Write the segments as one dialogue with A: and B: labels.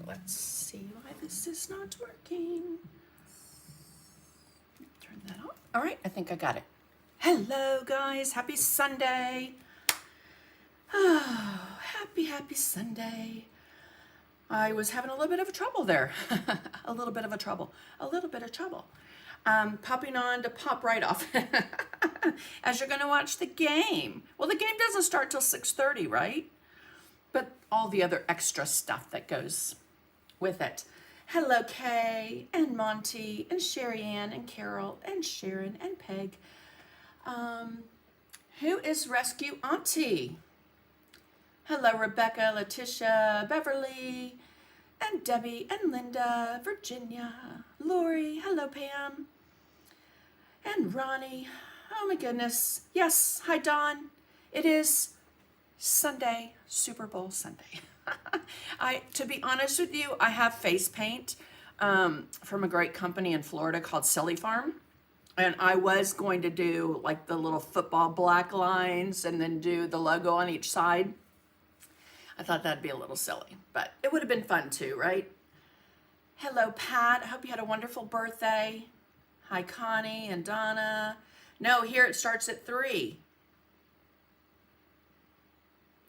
A: Let's see why this is not working. Turn that on. All right, I think I got it. Hello, guys. Happy Sunday. Oh, happy Sunday. I was having a little bit of trouble there. a little bit of trouble. Popping on to pop right off as you're going to watch the game. Well, the game doesn't start till 6:30, right? But all the other extra stuff that goes with it. Hello, Kay and Monty and Sherry Ann and Carol and Sharon and Peg. Who is Rescue Auntie? Hello, Rebecca, Letitia, Beverly, and Debbie and Linda, Virginia, Lori. Hello, Pam. And Ronnie. Oh my goodness. Yes, hi, Dawn. It is Sunday, Super Bowl Sunday. To be honest with you, I have face paint from a great company in Florida called Silly Farm. And I was going to do like the little football black lines and then do the logo on each side. I thought that'd be a little silly, but it would have been fun too, right? Hello, Pat. I hope you had a wonderful birthday. Hi, Connie and Donna. No, here it starts at 3.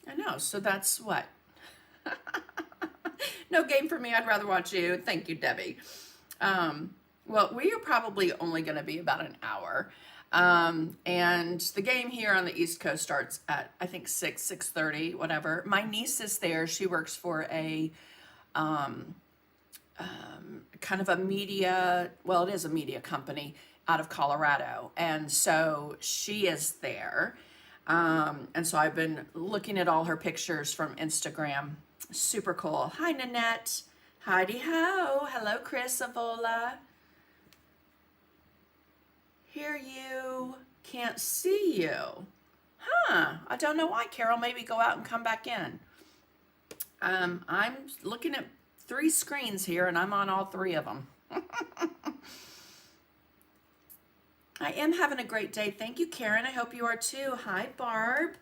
A: I know, so that's what? No game for me. I'd rather watch you. Thank you, Debbie. Well, we are probably only going to be about an hour. And the game here on the East Coast starts at, I think, 6:30, whatever. My niece is there. She works for a kind of a media, well, it is a media company out of Colorado. And so she is there. And so I've been looking at all her pictures from Instagram. Super cool. Hi, Nanette. Heidi ho. Hello, Chris Avola. Hear you. Can't see you. Huh. I don't know why, Carol. Maybe go out and come back in. I'm looking at 3 screens here, and I'm on all 3 of them. I am having a great day. Thank you, Karen. I hope you are too. Hi, Barb.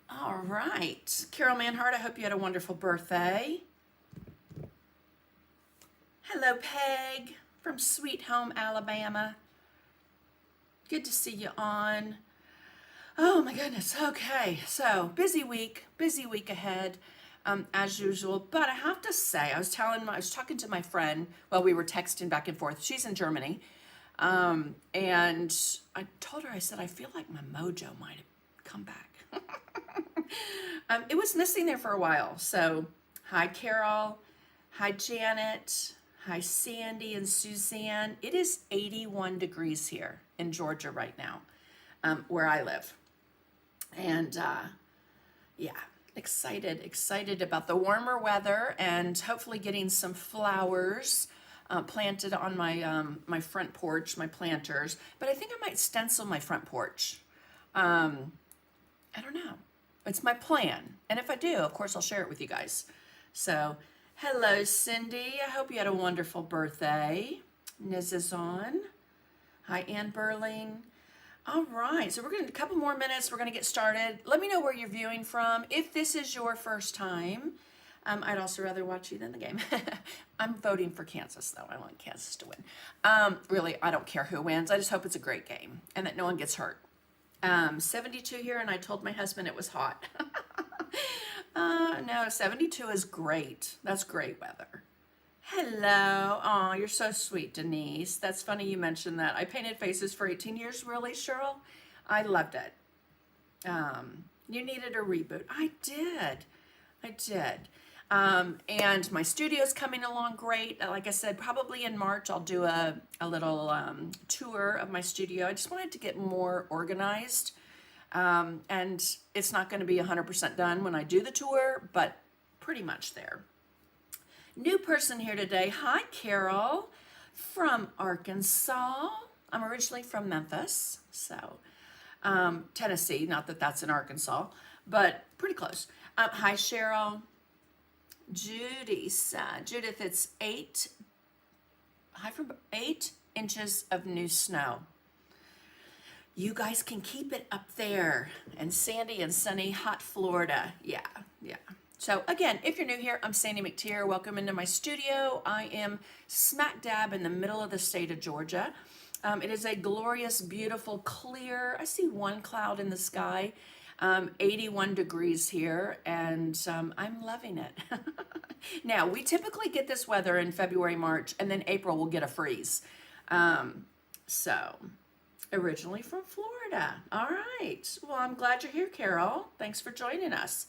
A: All right. Carol Manhart, I hope you had a wonderful birthday. Hello, Peg from Sweet Home, Alabama. Good to see you on. Oh, my goodness. Okay. So, busy week ahead. As usual, but I have to say, I was talking to my friend while we were texting back and forth. She's in Germany, and I told her, I said, I feel like my mojo might have come back. It was missing there for a while. So, hi, Carol. Hi, Janet. Hi, Sandy and Suzanne. It is 81 degrees here in Georgia right now, where I live, and yeah. Excited about the warmer weather and hopefully getting some flowers planted on my my front porch, my planters. But I think I might stencil my front porch. I don't know. It's my plan. And if I do, of course, I'll share it with you guys. So, hello, Cindy. I hope you had a wonderful birthday. Niz is on. Hi, Ann Burling. All right, so we're going to, a couple more minutes, we're going to get started. Let me know where you're viewing from. If this is your first time, I'd also rather watch you than the game. I'm voting for Kansas, though. I want Kansas to win. Really, I don't care who wins. I just hope it's a great game and that no one gets hurt. 72 here, and I told my husband it was hot. No, 72 is great. That's great weather. Hello. Oh, you're so sweet, Denise. That's funny you mentioned that. I painted faces for 18 years, really, Cheryl? I loved it. You needed a reboot. I did. And my studio's coming along great. Like I said, probably in March, I'll do a little tour of my studio. I just wanted to get more organized. And it's not going to be 100% done when I do the tour, but pretty much there. New person here today. Hi, Carol from Arkansas. I'm originally from Memphis, so Tennessee. Not that that's in Arkansas, but pretty close. Hi, Cheryl. Judith, it's 8 inches of new snow. You guys can keep it up there. And sandy and sunny, hot Florida. Yeah. So again, if you're new here, I'm Sandy McTeer. Welcome into my studio. I am smack dab in the middle of the state of Georgia. It is a glorious, beautiful, clear, I see one cloud in the sky, 81 degrees here, and I'm loving it. Now, we typically get this weather in February, March, and then April we'll get a freeze. So, originally from Florida. All right. Well, I'm glad you're here, Carol. Thanks for joining us.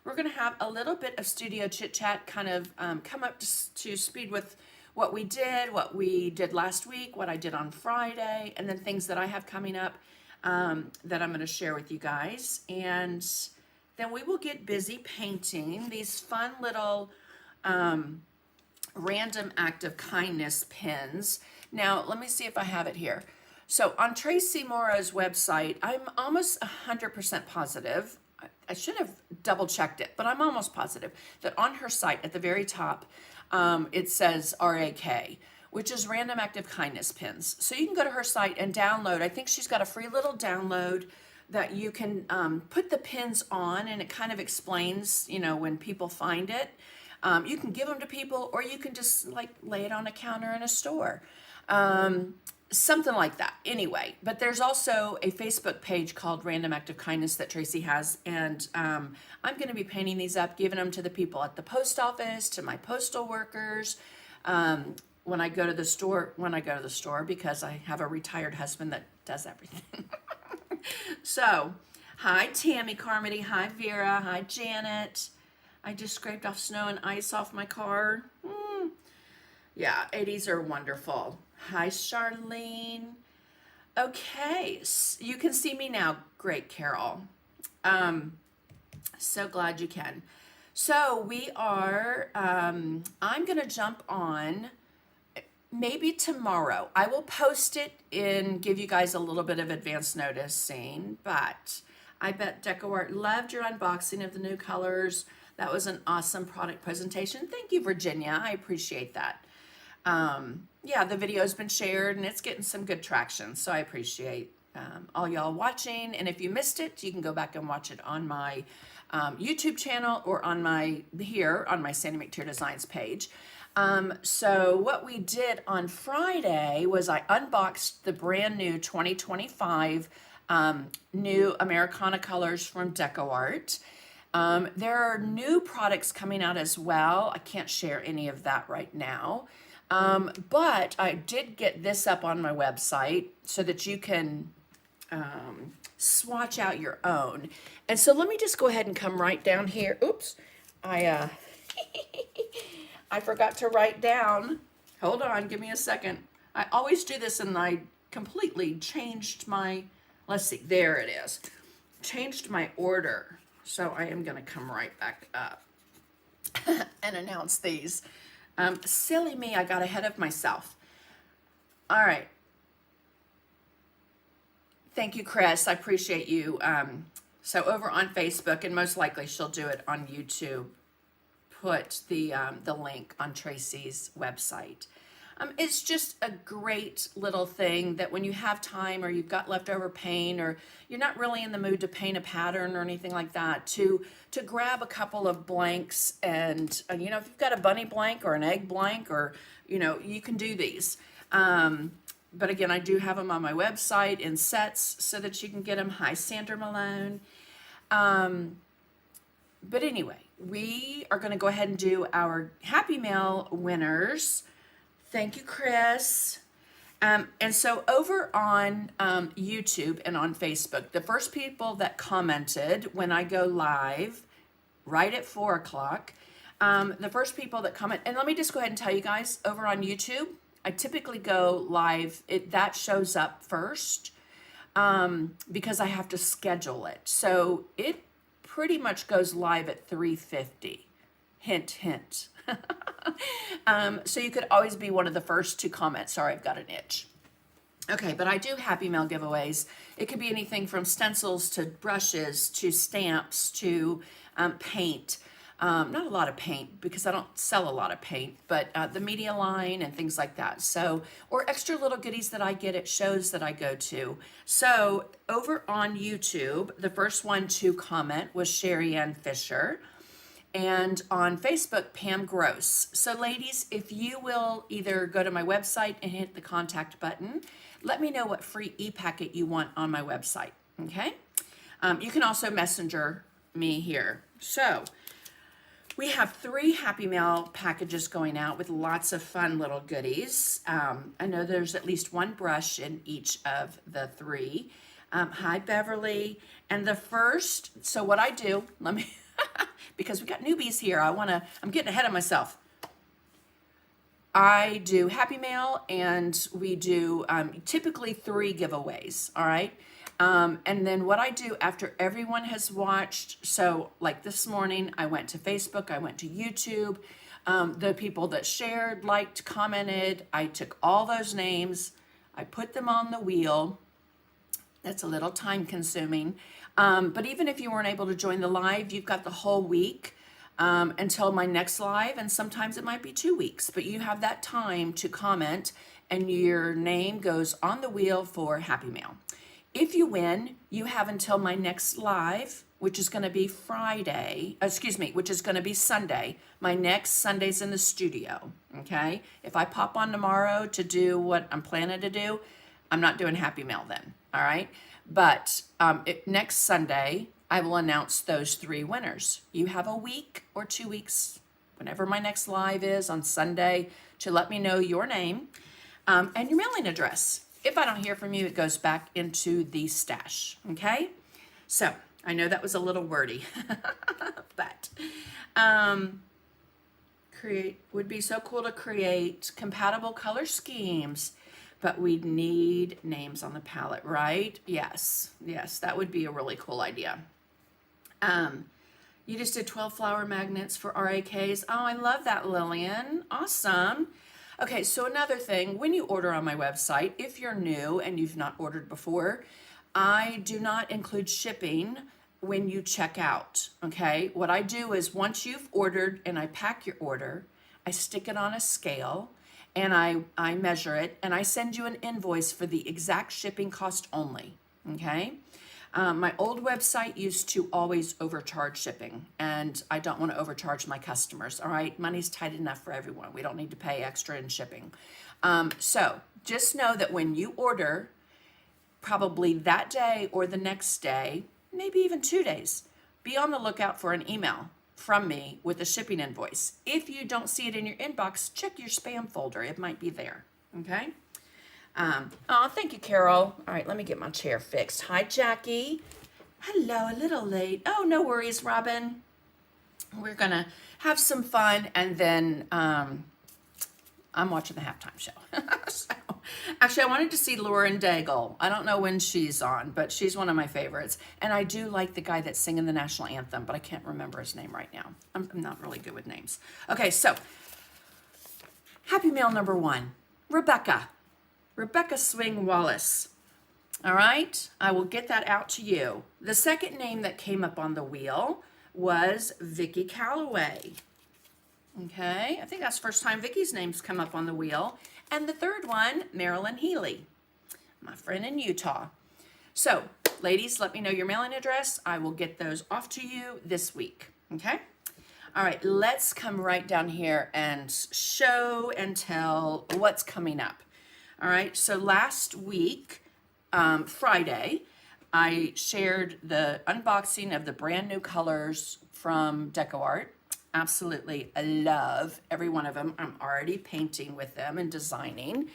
A: We're going to have a little bit of studio chit chat, kind of come up to speed with what we did last week, what I did on Friday, and then things that I have coming up that I'm going to share with you guys. And then we will get busy painting these fun little random act of kindness pins. Now, let me see if I have it here. So on Tracy Morrow's website, I'm almost 100% positive. I should have double checked it, but I'm almost positive that on her site at the very top, it says RAK, which is Random Act of Kindness pins. So you can go to her site and download. I think she's got a free little download that you can put the pins on, and it kind of explains, you know, when people find it. You can give them to people, or you can just like lay it on a counter in a store. Something like that. Anyway, but there's also a Facebook page called Random Act of Kindness that Tracy has, and I'm going to be painting these up, giving them to the people at the post office, to my postal workers, when I go to the store, because I have a retired husband that does everything. So, hi Tammy Carmody, hi Vera, hi Janet. I just scraped off snow and ice off my car. Yeah, 80s are wonderful. Hi, Charlene. Okay, you can see me now. Great, Carol. So glad you can. So we are, I'm going to jump on maybe tomorrow. I will post it and give you guys a little bit of advance noticing, but I bet DecoArt loved your unboxing of the new colors. That was an awesome product presentation. Thank you, Virginia. I appreciate that. Yeah, the video's been shared and it's getting some good traction. So I appreciate all y'all watching. And if you missed it, you can go back and watch it on my YouTube channel or on my Sandy McTeer Designs page. So what we did on Friday was I unboxed the brand new 2025 new Americana colors from DecoArt. There are new products coming out as well. I can't share any of that right now. But I did get this up on my website so that you can swatch out your own. And so let me just go ahead and come right down here. Oops, I forgot to write down. Hold on, give me a second. I always do this and I completely changed my, let's see, there it is. Changed my order. So I am going to come right back up and announce these. Silly me, I got ahead of myself. All right. Thank you, Chris. I appreciate you. So over on Facebook, and most likely she'll do it on YouTube, put the link on Tracy's website. It's just a great little thing that when you have time or you've got leftover paint or you're not really in the mood to paint a pattern or anything like that, to grab a couple of blanks and, you know, if you've got a bunny blank or an egg blank or, you know, you can do these. But again, I do have them on my website in sets so that you can get them. Hi, Sandra Malone. But anyway, we are going to go ahead and do our Happy Mail winners. Thank you, Chris. And so over on YouTube and on Facebook, the first people that commented when I go live, right at 4 o'clock, the first people that comment, and let me just go ahead and tell you guys, over on YouTube, I typically go live, that shows up first because I have to schedule it. So it pretty much goes live at 3:50. Hint, hint. So you could always be one of the first to comment. Sorry, I've got an itch. Okay, but I do Happy Mail giveaways. It could be anything from stencils to brushes to stamps to paint. Not a lot of paint because I don't sell a lot of paint, but the media line and things like that. So, or extra little goodies that I get at shows that I go to. So over on YouTube, the first one to comment was Sherry Ann Fisher. and on Facebook, Pam Gross. So ladies, if you will either go to my website and hit the contact button, let me know what free e-packet you want on my website, okay? You can also messenger me here. So we have 3 Happy Mail packages going out with lots of fun little goodies. I know there's at least 1 brush in each of the 3. Hi, Beverly. And the first, so what I do, let me, because we got newbies here, I'm getting ahead of myself. I do Happy Mail, and we do typically 3 giveaways, all right? And then what I do after everyone has watched, so like this morning, I went to Facebook, I went to YouTube, the people that shared, liked, commented, I took all those names, I put them on the wheel. That's a little time consuming. But even if you weren't able to join the live, you've got the whole week until my next live, and sometimes it might be 2 weeks, but you have that time to comment and your name goes on the wheel for Happy Mail. If you win, you have until my next live, which is going to be which is going to be Sunday. My next Sunday's in the studio, okay? If I pop on tomorrow to do what I'm planning to do, I'm not doing Happy Mail then, all right? But next Sunday, I will announce those 3 winners. You have a week or 2 weeks, whenever my next live is on Sunday, to let me know your name and your mailing address. If I don't hear from you, it goes back into the stash, okay? So, I know that was a little wordy, but would be so cool to create compatible color schemes, but we'd need names on the palette, right? Yes, that would be a really cool idea. You just did 12 flower magnets for RAKs. Oh, I love that, Lillian. Awesome. Okay, so another thing, when you order on my website, if you're new and you've not ordered before, I do not include shipping when you check out, okay? What I do is once you've ordered and I pack your order, I stick it on a scale and I measure it and I send you an invoice for the exact shipping cost only, okay? My old website used to always overcharge shipping, and I don't want to overcharge my customers, all right? Money's tight enough for everyone. We don't need to pay extra in shipping. So just know that when you order, probably that day or the next day, maybe even 2 days, be on the lookout for an email from me with a shipping invoice. If you don't see it in your inbox, check your spam folder. It might be there, okay? Oh, thank you, Carol. All right, let me get my chair fixed. Hi, Jackie. Hello, a little late. Oh, no worries, Robin. We're going to have some fun, and then I'm watching the halftime show. So, actually, I wanted to see Lauren Daigle. I don't know when she's on, but she's one of my favorites. And I do like the guy that's singing the national anthem, but I can't remember his name right now. I'm not really good with names. Okay, so Happy Mail number 1, Rebecca Swing Wallace. All right, I will get that out to you. The second name that came up on the wheel was Vicki Calloway. Okay, I think that's the first time Vicki's name's come up on the wheel. And the third one, Marilyn Healy, my friend in Utah. So, ladies, let me know your mailing address. I will get those off to you this week, okay? All right, let's come right down here and show and tell what's coming up. All right, so last week, Friday, I shared the unboxing of the brand new colors from DecoArt. Absolutely, I love every one of them. I'm already painting with them and designing.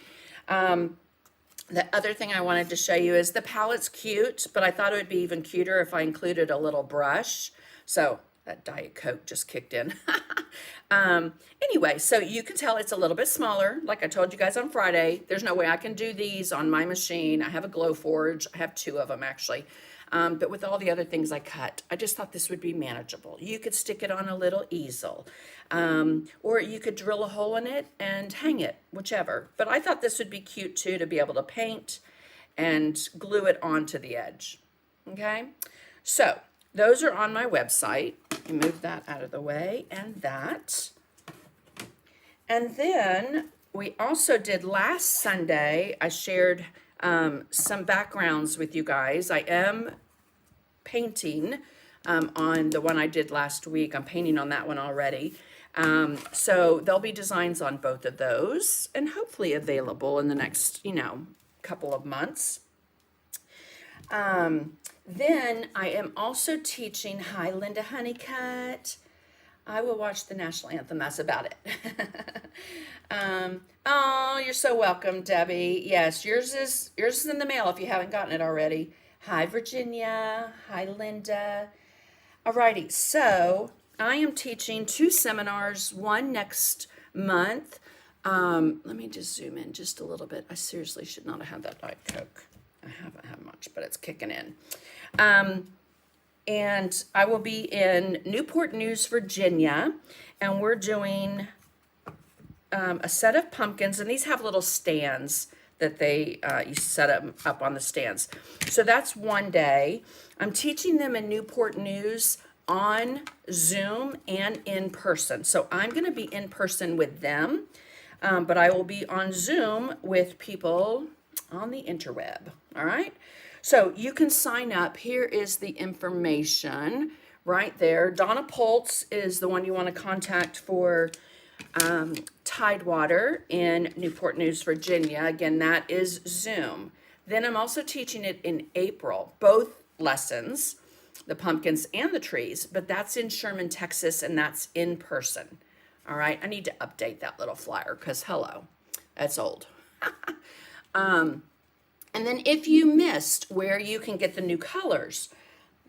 A: The other thing I wanted to show you is the palette's cute, but I thought it would be even cuter if I included a little brush. So that Diet Coke just kicked in. Anyway, so you can tell it's a little bit smaller. Like I told you guys on Friday, there's no way I can do these on my machine. I have a Glowforge. I have 2 of them actually. But with all the other things I cut, I just thought this would be manageable. You could stick it on a little easel, or you could drill a hole in it and hang it, whichever. But I thought this would be cute too, to be able to paint and glue it onto the edge, okay? So those are on my website. You move that out of the way, and that. And then we also did last Sunday, I shared some backgrounds with you guys. I am painting on the one I did last week. I'm painting on that one already. So there'll be designs on both of those and hopefully available in the next, couple of months. Then I am also teaching, hi Linda Honeycutt. I will watch the national anthem. That's about it. Oh, you're so welcome, Debbie. Yes, yours is in the mail if you haven't gotten it already. Hi, Virginia. Hi, Linda. Alrighty, so I am teaching 2 seminars, one next month. Let me just zoom in just a little bit. I seriously should not have had that Diet Coke. I haven't had much, but it's kicking in. And I will be in Newport News, Virginia, and we're doing a set of pumpkins, and these have little stands that you set up on the stands. So that's one day. I'm teaching them in Newport News on Zoom and in person. So I'm going to be in person with them, but I will be on Zoom with people on the interweb. All right. So you can sign up. Here is the information right there. Donna Poltz is the one you want to contact for Tidewater in Newport News, Virginia. Again, that is Zoom. Then I'm also teaching it in April, both lessons, the pumpkins and the trees, but that's in Sherman, Texas, and that's in person. All right, I need to update that little flyer because hello, that's old. And then if you missed where you can get the new colors,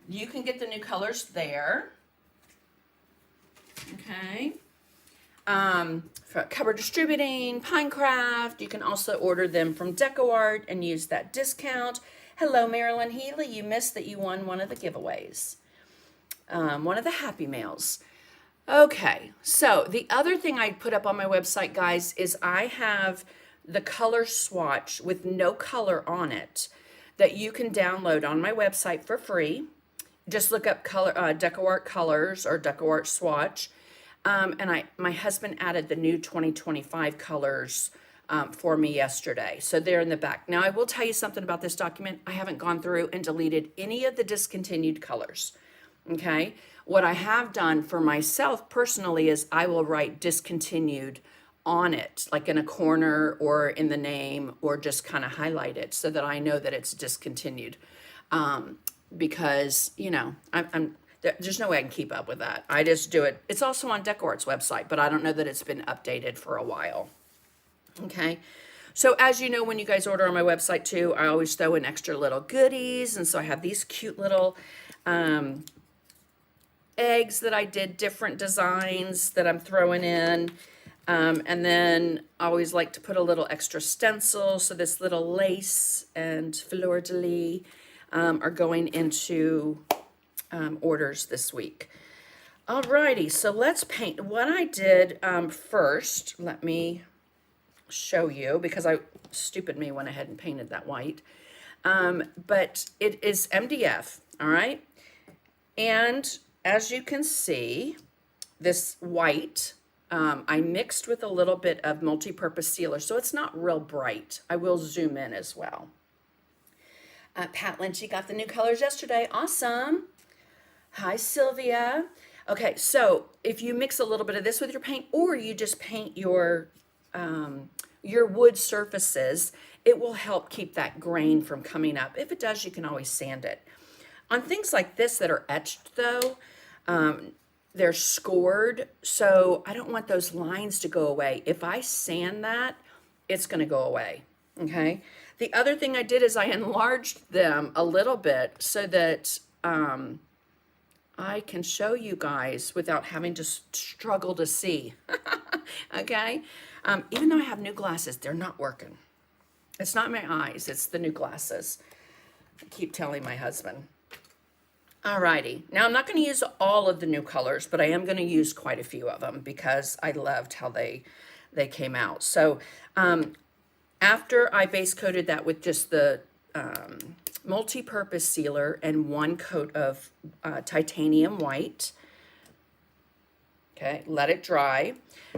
A: you can get the new colors there. Okay. For Cover Distributing, Pinecraft, you can also order them from DecoArt and use that discount. Hello, Marilyn Healy. You missed that you won one of the giveaways, one of the Happy Mails. Okay, so the other thing I put up on my website, guys, is I have the color swatch with no color on it that you can download on my website for free. Just look up DecoArt colors or DecoArt swatch. And my husband added the new 2025 colors for me yesterday. So they're in the back. Now I will tell you something about this document. I haven't gone through and deleted any of the discontinued colors. Okay. What I have done for myself personally is I will write discontinued on it, like in a corner or in the name, or just kind of highlight it so that I know that it's discontinued. Because, there's no way I can keep up with that. I just do it. It's also on DecoArt's website, but I don't know that it's been updated for a while. Okay. So as you know, when you guys order on my website too, I always throw in extra little goodies. And so I have these cute little eggs that I did, different designs that I'm throwing in. And then I always like to put a little extra stencil. So this little lace and fleur-de-lis are going into orders this week. Alrighty, so let's paint. What I did first, let me show you, because stupid me went ahead and painted that white. But it is MDF, all right? And as you can see, this white, I mixed with a little bit of multi-purpose sealer, so it's not real bright. I will zoom in as well. Pat Lynchy got the new colors yesterday. Awesome. Hi, Sylvia. Okay, so if you mix a little bit of this with your paint, or you just paint your wood surfaces, it will help keep that grain from coming up. If it does, you can always sand it. On things like this that are etched, though, they're scored, so I don't want those lines to go away. If I sand that, it's going to go away, okay? The other thing I did is I enlarged them a little bit so that I can show you guys without having to struggle to see, okay? Even though I have new glasses, they're not working. It's not my eyes, it's the new glasses. I keep telling my husband. Alrighty, now I'm not going to use all of the new colors, but I am going to use quite a few of them because I loved how they came out. So after I base coated that with just the multi-purpose sealer and one coat of titanium white, okay, let it dry.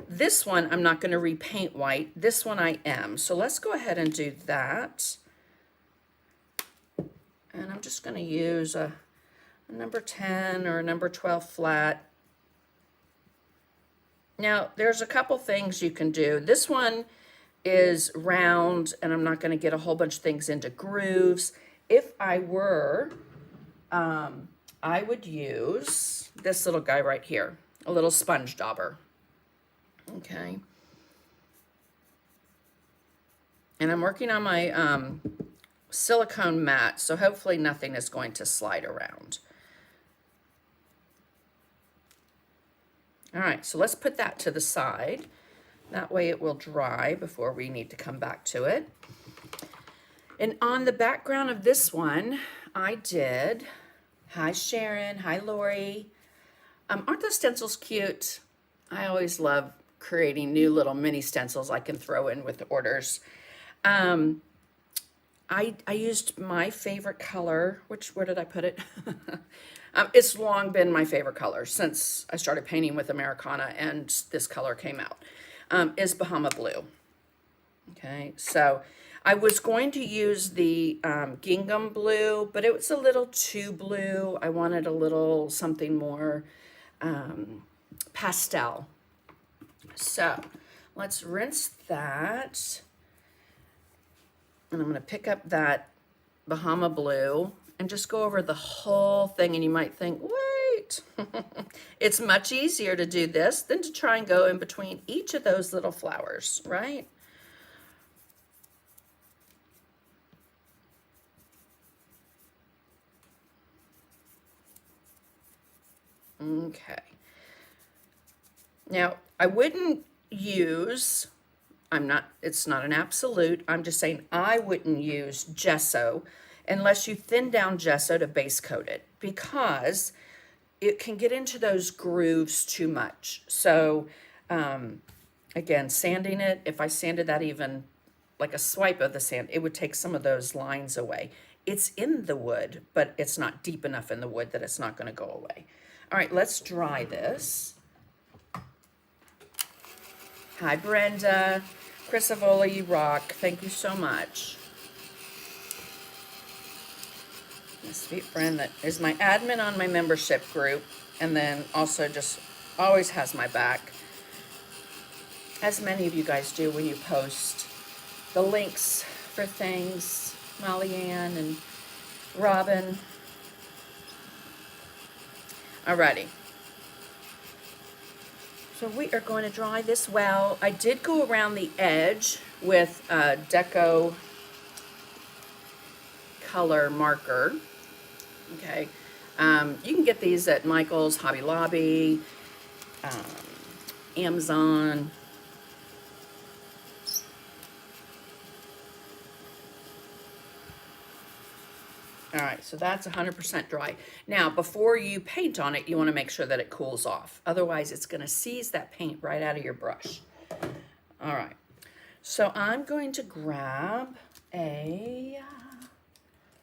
A: This one I'm not going to repaint white. This one I am. So let's go ahead and do that. And I'm just going to use a a number 10 or a number 12 flat. Now, there's a couple things you can do. This one is round, and I'm not going to get a whole bunch of things into grooves. If I were, I would use this little guy right here, a little sponge dauber. Okay. And I'm working on my silicone mat, so hopefully nothing is going to slide around. All right, so let's put that to the side. That way it will dry before we need to come back to it. And on the background of this one, I did, hi Sharon, hi Lori. Aren't those stencils cute? I always love creating new little mini stencils I can throw in with orders. I used my favorite color, where did I put it? It's long been my favorite color since I started painting with Americana and this color came out, is Bahama Blue. Okay, so I was going to use the gingham blue, but it was a little too blue. I wanted a little something more pastel. So let's rinse that. And I'm going to pick up that Bahama Blue and just go over the whole thing. And you might think, wait, it's much easier to do this than to try and go in between each of those little flowers, right? Okay. Now, I wouldn't use, it's not an absolute, I'm just saying I wouldn't use gesso unless you thin down gesso to base coat it, because it can get into those grooves too much. So, again, sanding it, if I sanded that even like a swipe of the sand, it would take some of those lines away. It's in the wood, but it's not deep enough in the wood that it's not going to go away. All right, let's dry this. Hi, Brenda. Chris Avola, you rock. Thank you so much. My sweet friend that is my admin on my membership group, and then also just always has my back, as many of you guys do when you post the links for things. Molly Ann and Robin. Alrighty. So we are going to dry this well. I did go around the edge with a Deco color marker. Okay. You can get these at Michael's, Hobby Lobby, Amazon. All right, so that's 100% dry. Now, before you paint on it, you want to make sure that it cools off. Otherwise, it's going to seize that paint right out of your brush. All right, so I'm going to grab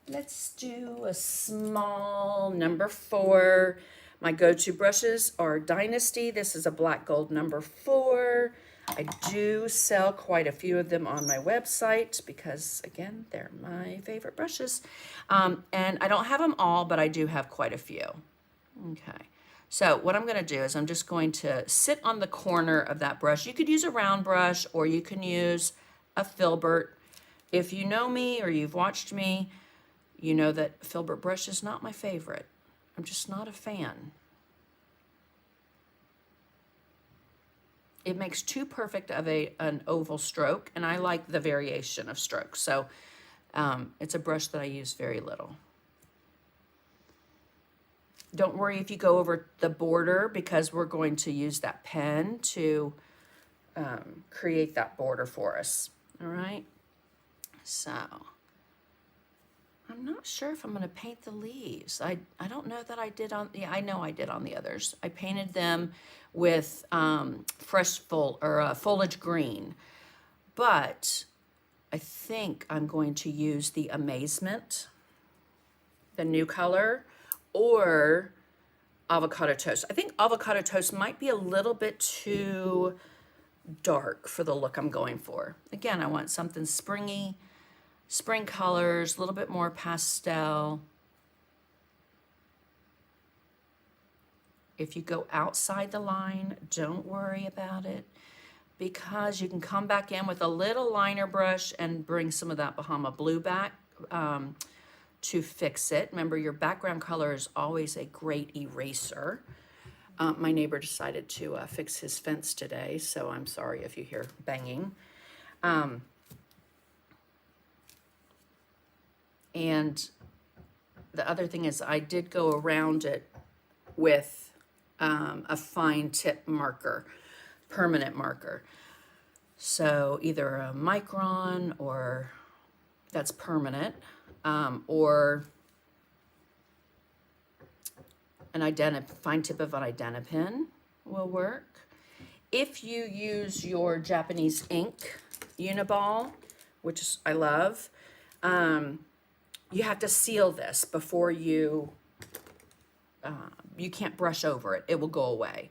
A: let's do a small number 4. My go-to brushes are Dynasty. This is a black gold number 4. I do sell quite a few of them on my website because, again, they're my favorite brushes. And I don't have them all, but I do have quite a few. Okay, so what I'm going to do is I'm just going to sit on the corner of that brush. You could use a round brush or you can use a filbert. If you know me or you've watched me, you know that filbert brush is not my favorite. I'm just not a fan. It makes too perfect of an oval stroke, and I like the variation of strokes. So it's a brush that I use very little. Don't worry if you go over the border, because we're going to use that pen to create that border for us. All right, so I'm not sure if I'm going to paint the leaves. I don't know that I did on, yeah, I know I did on the others. I painted them with foliage green, but I think I'm going to use the Amazement, the new color, or Avocado Toast. I think Avocado Toast might be a little bit too dark for the look I'm going for. Again, I want something springy, spring colors, a little bit more pastel. If you go outside the line, don't worry about it, because you can come back in with a little liner brush and bring some of that Bahama blue back to fix it. Remember, your background color is always a great eraser. My neighbor decided to fix his fence today, so I'm sorry if you hear banging. And the other thing is I did go around it with a fine tip marker, permanent marker. So either a micron, or that's permanent, or an fine tip of an Identipin will work. If you use your Japanese ink Uniball, which I love, you have to seal this before you can't brush over it. It will go away.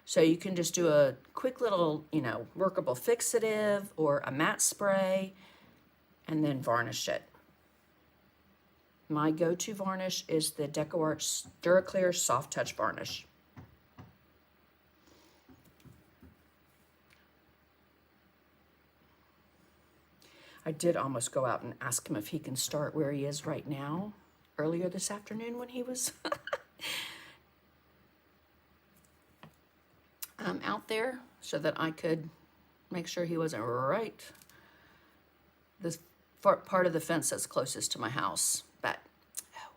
A: So you can just do a quick little, workable fixative or a matte spray and then varnish it. My go-to varnish is the DecoArt DuraClear Soft Touch Varnish. I did almost go out and ask him if he can start where he is right now, earlier this afternoon when he was out there, so that I could make sure he wasn't right this part of the fence that's closest to my house. But, oh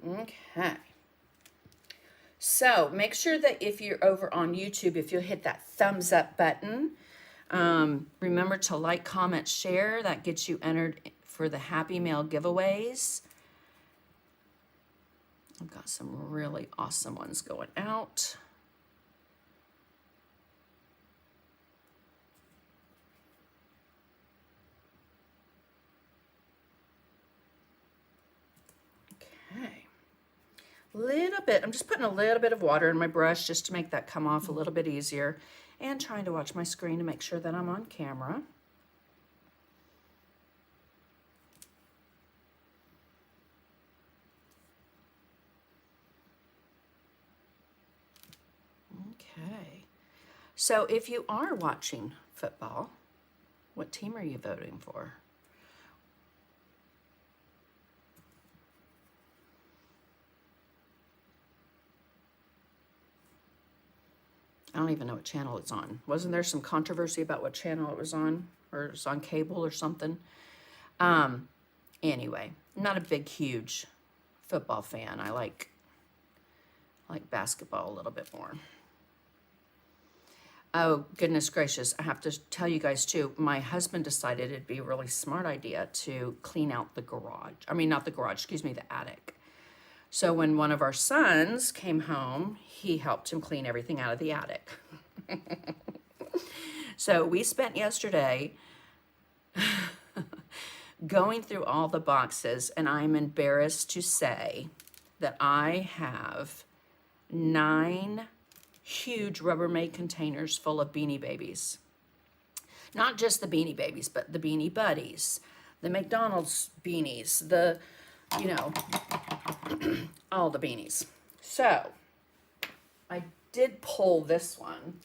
A: well. Okay. So make sure that if you're over on YouTube, if you'll hit that thumbs up button. Remember to like, comment, share. That gets you entered for the Happy Mail giveaways. I've got some really awesome ones going out. Okay. Little bit, I'm just putting a little bit of water in my brush just to make that come off a little bit easier, and trying to watch my screen to make sure that I'm on camera. Okay, so if you are watching football, what team are you voting for? I don't even know what channel it's on. Wasn't there some controversy about what channel it was on? Or it was on cable or something? Anyway, I'm not a big, huge football fan. I like basketball a little bit more. Oh, goodness gracious. I have to tell you guys, too, my husband decided it'd be a really smart idea to clean out the garage. I mean, not the garage, excuse me, the attic. So when one of our sons came home, he helped him clean everything out of the attic. So we spent yesterday going through all the boxes, and I'm embarrassed to say that I have 9 huge Rubbermaid containers full of Beanie Babies. Not just the Beanie Babies, but the Beanie Buddies, the McDonald's beanies, the, all the beanies. So I did pull this one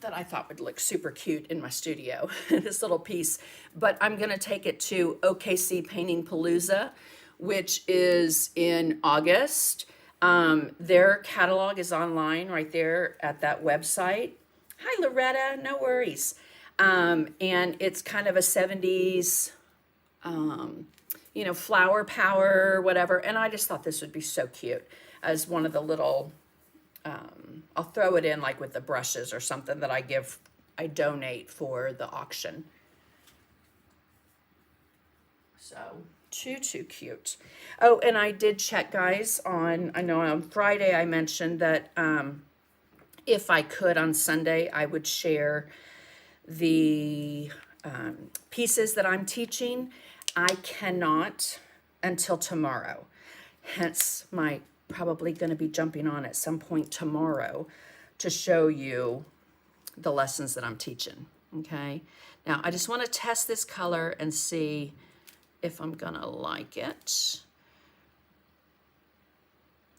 A: that I thought would look super cute in my studio, this little piece, but I'm gonna take it to OKC Painting Palooza, which is in August. Their catalog is online right there at that website. Hi, Loretta, no worries. And it's kind of a 70s, flower power, whatever. And I just thought this would be so cute as one of the little, I'll throw it in like with the brushes or something that I donate for the auction. So too cute. Oh, and I did check, guys, I know on Friday I mentioned that if I could on Sunday, I would share the pieces that I'm teaching. I cannot until tomorrow. Hence my probably going to be jumping on at some point tomorrow to show you the lessons that I'm teaching. Okay. Now I just want to test this color and see if I'm gonna like it.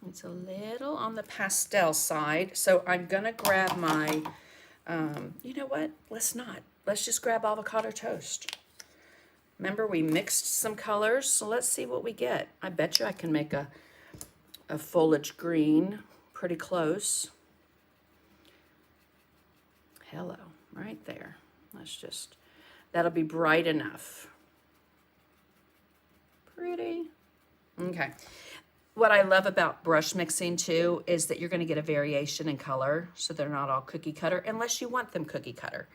A: It's a little on the pastel side, so I'm gonna grab my, you know what? Let's not. Let's just grab avocado toast. Remember, we mixed some colors, so let's see what we get. I bet you I can make a foliage green pretty close. Hello, right there. Let's just, that'll be bright enough. Pretty. Okay. What I love about brush mixing too is that you're going to get a variation in color, so they're not all cookie cutter unless you want them cookie cutter.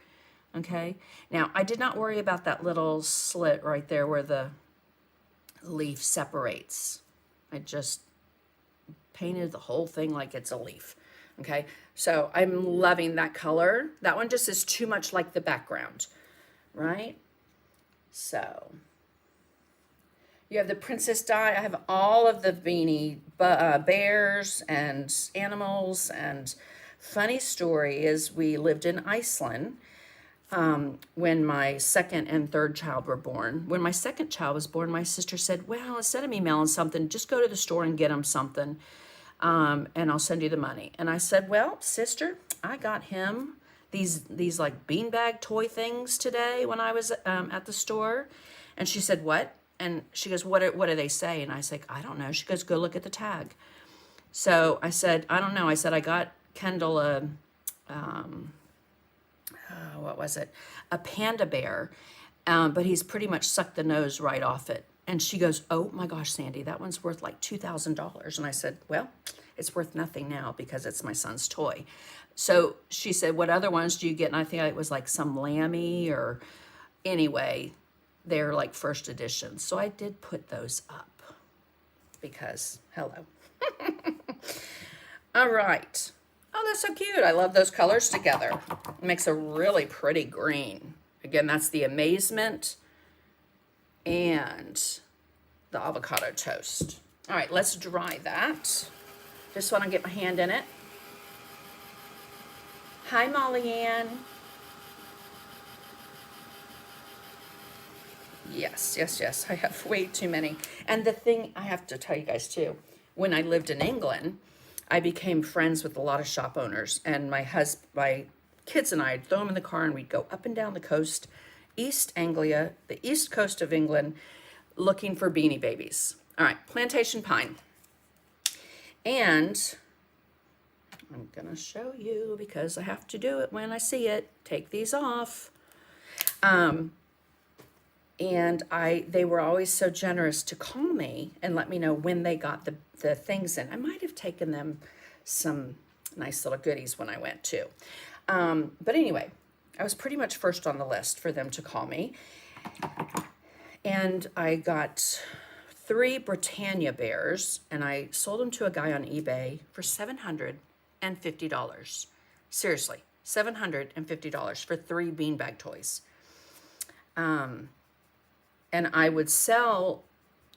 A: Okay. Now, I did not worry about that little slit right there where the leaf separates. I just painted the whole thing like it's a leaf. Okay. So I'm loving that color. That one just is too much like the background, right? So you have the princess die. I have all of the beanie bears and animals. And funny story is we lived in Iceland when my second and third child were born. When my second child was born, my sister said, well, instead of me mailing something, just go to the store and get them something, and I'll send you the money. And I said, well, sister, I got him these like beanbag toy things today when I was at the store. And she said, what? And she goes, what do they say? And I said, I don't know. She goes, go look at the tag. So I said, I don't know. I said, I got Kendall what was it? A panda bear, but he's pretty much sucked the nose right off it. And she goes, oh my gosh, Sandy, that one's worth like $2,000. And I said, well, it's worth nothing now because it's my son's toy. So she said, what other ones do you get? And I think it was like some lammy or anyway, they're like first edition. So I did put those up because, hello. All right. Oh, that's so cute. I love those colors together. It makes a really pretty green. Again, that's the amazement and the avocado toast. All right, let's dry that. Just want to get my hand in it. Hi, Molly Ann. Yes, yes, yes. I have way too many. And the thing I have to tell you guys too, when I lived in England, I became friends with a lot of shop owners, and my kids and I'd throw them in the car and we'd go up and down the coast, East Anglia, the east coast of England, looking for Beanie Babies. All right, plantation pine. And I'm gonna show you because I have to do it when I see it. Take these off. And they were always so generous to call me and let me know when they got the things in. I might have taken them some nice little goodies when I went too. But anyway, I was pretty much first on the list for them to call me. And I got 3 Britannia bears, and I sold them to a guy on eBay for $750. Seriously, $750 for 3 beanbag toys. And I would sell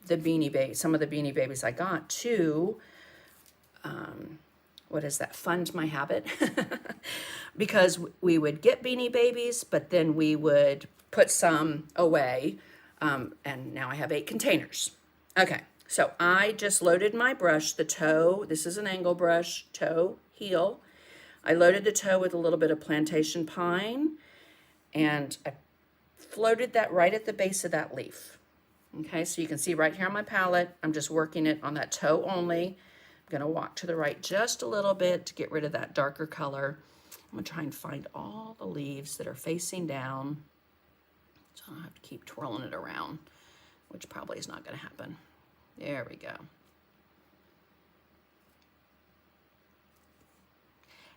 A: the Beanie Baby, some of the Beanie Babies I got to, what is that, Fund My Habit. Because we would get Beanie Babies, but then we would put some away, and now I have 8 containers. Okay, so I just loaded my brush, the toe, this is an angle brush, toe, heel. I loaded the toe with a little bit of plantation pine, and I floated that right at the base of that leaf. Okay, so you can see right here on my palette, I'm just working it on that toe only. I'm gonna walk to the right just a little bit to get rid of that darker color. I'm gonna try and find all the leaves that are facing down. So I'll have to keep twirling it around, which probably is not gonna happen. There we go.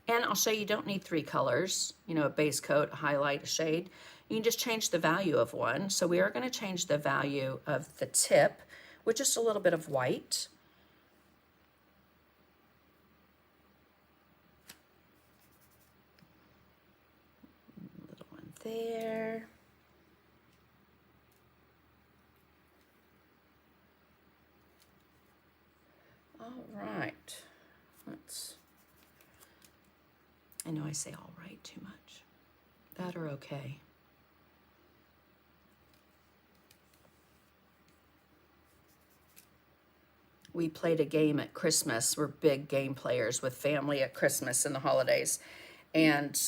A: And I'll show you don't need 3 colors, a base coat, a highlight, a shade. You can just change the value of one. So we are going to change the value of the tip with just a little bit of white. Little one there. All right. I know I say all right too much. That or okay. we played a game at Christmas. We're big game players with family at Christmas and the holidays. And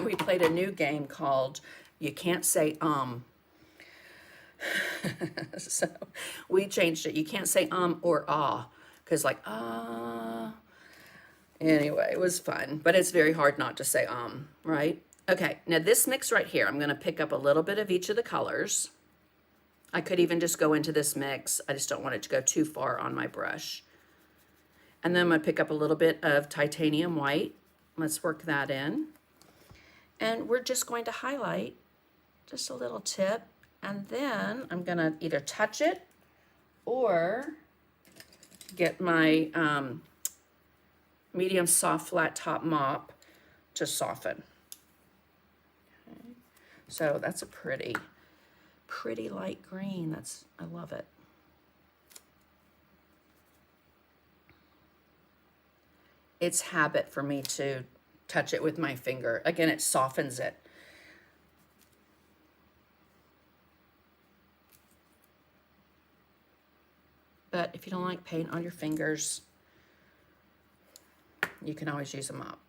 A: we played a new game called You Can't Say So we changed it. You can't say or ah, because like anyway, it was fun, but it's very hard not to say right? Okay, now this mix right here, I'm gonna pick up a little bit of each of the colors. I could even just go into this mix. I just don't want it to go too far on my brush. And then I'm gonna pick up a little bit of titanium white. Let's work that in. And we're just going to highlight just a little tip. And then I'm gonna either touch it or get my medium soft flat top mop to soften. Okay. So that's a pretty light green. I love it. It's habit for me to touch it with my finger. Again, it softens it. But if you don't like paint on your fingers, you can always use a mop.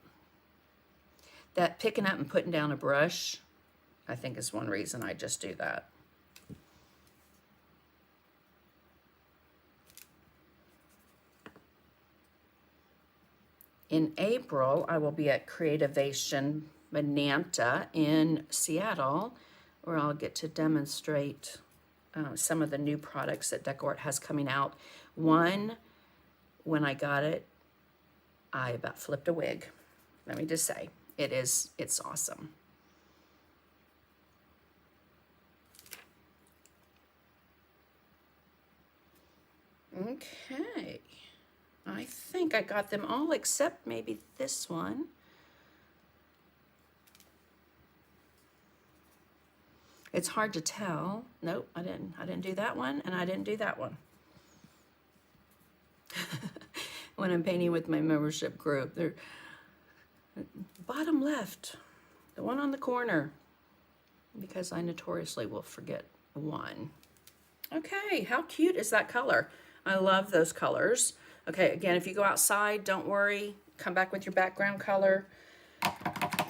A: That picking up and putting down a brush, I think is one reason I just do that. In April, I will be at Creativation Bonanza in Seattle, where I'll get to demonstrate some of the new products that DecoArt has coming out. One, when I got it, I about flipped a wig. Let me just say, it's awesome. Okay. I think I got them all except maybe this one. It's hard to tell. Nope, I didn't do that one, and I didn't do that one. When I'm painting with my membership group, they're bottom left, the one on the corner, because I notoriously will forget one. Okay, how cute is that color? I love those colors. Okay, again, if you go outside, don't worry. Come back with your background color.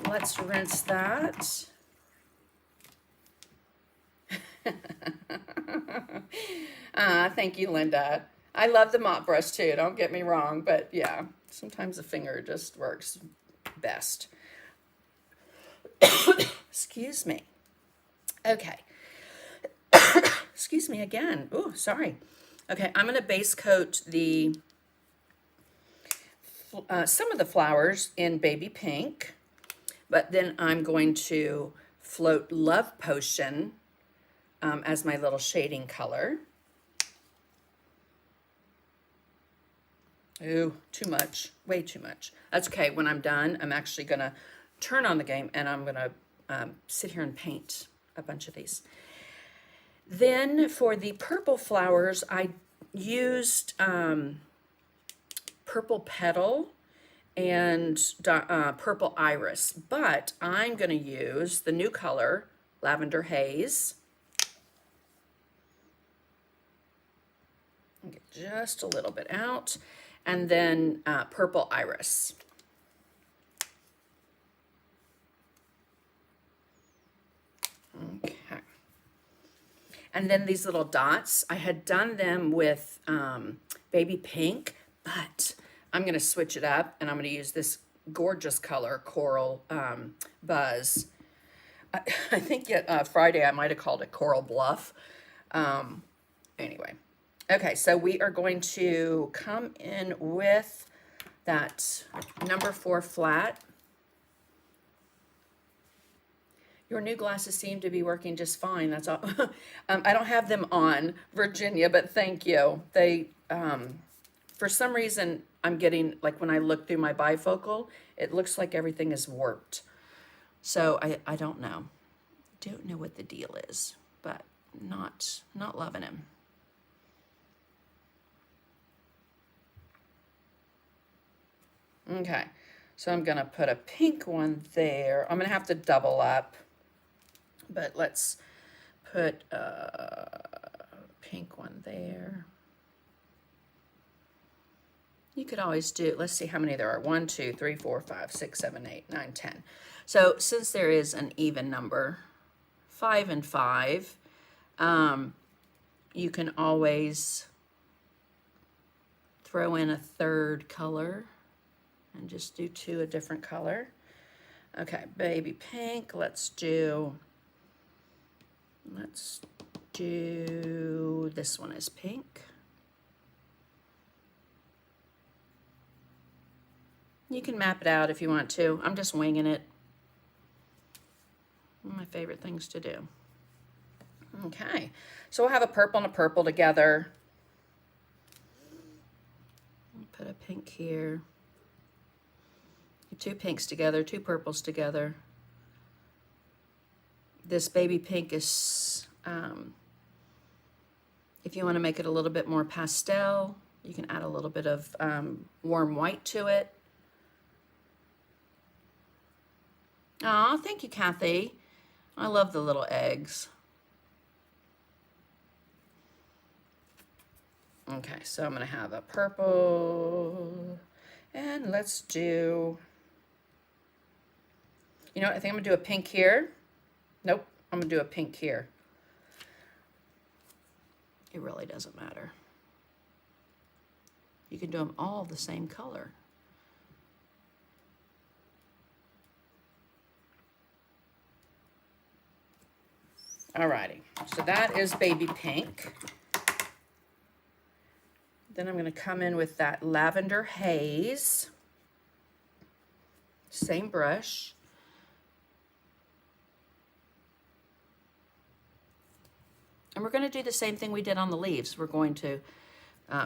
A: Let's rinse that. Thank you, Linda. I love the mop brush too, don't get me wrong, but yeah, sometimes the finger just works best. Excuse me. Okay. Excuse me again. Oh, sorry. Okay, I'm gonna base coat the some of the flowers in baby pink, but then I'm going to float Love Potion as my little shading color. Ooh, too much, way too much. That's okay. When I'm done, I'm actually gonna turn on the game and I'm gonna sit here and paint a bunch of these. Then for the purple flowers, I used Purple Petal and Purple Iris, but I'm gonna use the new color, Lavender Haze. Get just a little bit out. And then Purple Iris. Okay. And then these little dots, I had done them with baby pink, but I'm gonna switch it up and I'm gonna use this gorgeous color, Coral Buzz. I think Friday I might have called it Coral Bluff. Anyway. Okay, so we are going to come in with that number 4 flat. Your new glasses seem to be working just fine. That's all. I don't have them on, Virginia, but thank you. They, for some reason, I'm getting, like when I look through my bifocal, it looks like everything is warped. So I don't know. Don't know what the deal is, but not loving him. Okay, so I'm gonna put a pink one there. I'm gonna have to double up, but let's put a pink one there. You could always do, let's see how many there are. 1, 2, 3, 4, 5, 6, 7, 8, 9, 10. So since there is an even number, 5 and 5, you can always throw in a third color and just do 2 a different color. Okay, baby pink, let's do this one is pink. You can map it out if you want to. I'm just winging it. One of my favorite things to do. Okay, so we'll have a purple and a purple together. Put a pink here. 2 pinks together, 2 purples together. This baby pink is, if you want to make it a little bit more pastel, you can add a little bit of warm white to it. Aw, thank you, Kathy. I love the little eggs. Okay, so I'm going to have a purple, and let's do, you know what, I think I'm going to do a pink here. Nope, I'm going to do a pink here. It really doesn't matter. You can do them all the same color. Alrighty, so that is baby pink. Then I'm going to come in with that lavender haze. Same brush. And we're going to do the same thing we did on the leaves. We're going to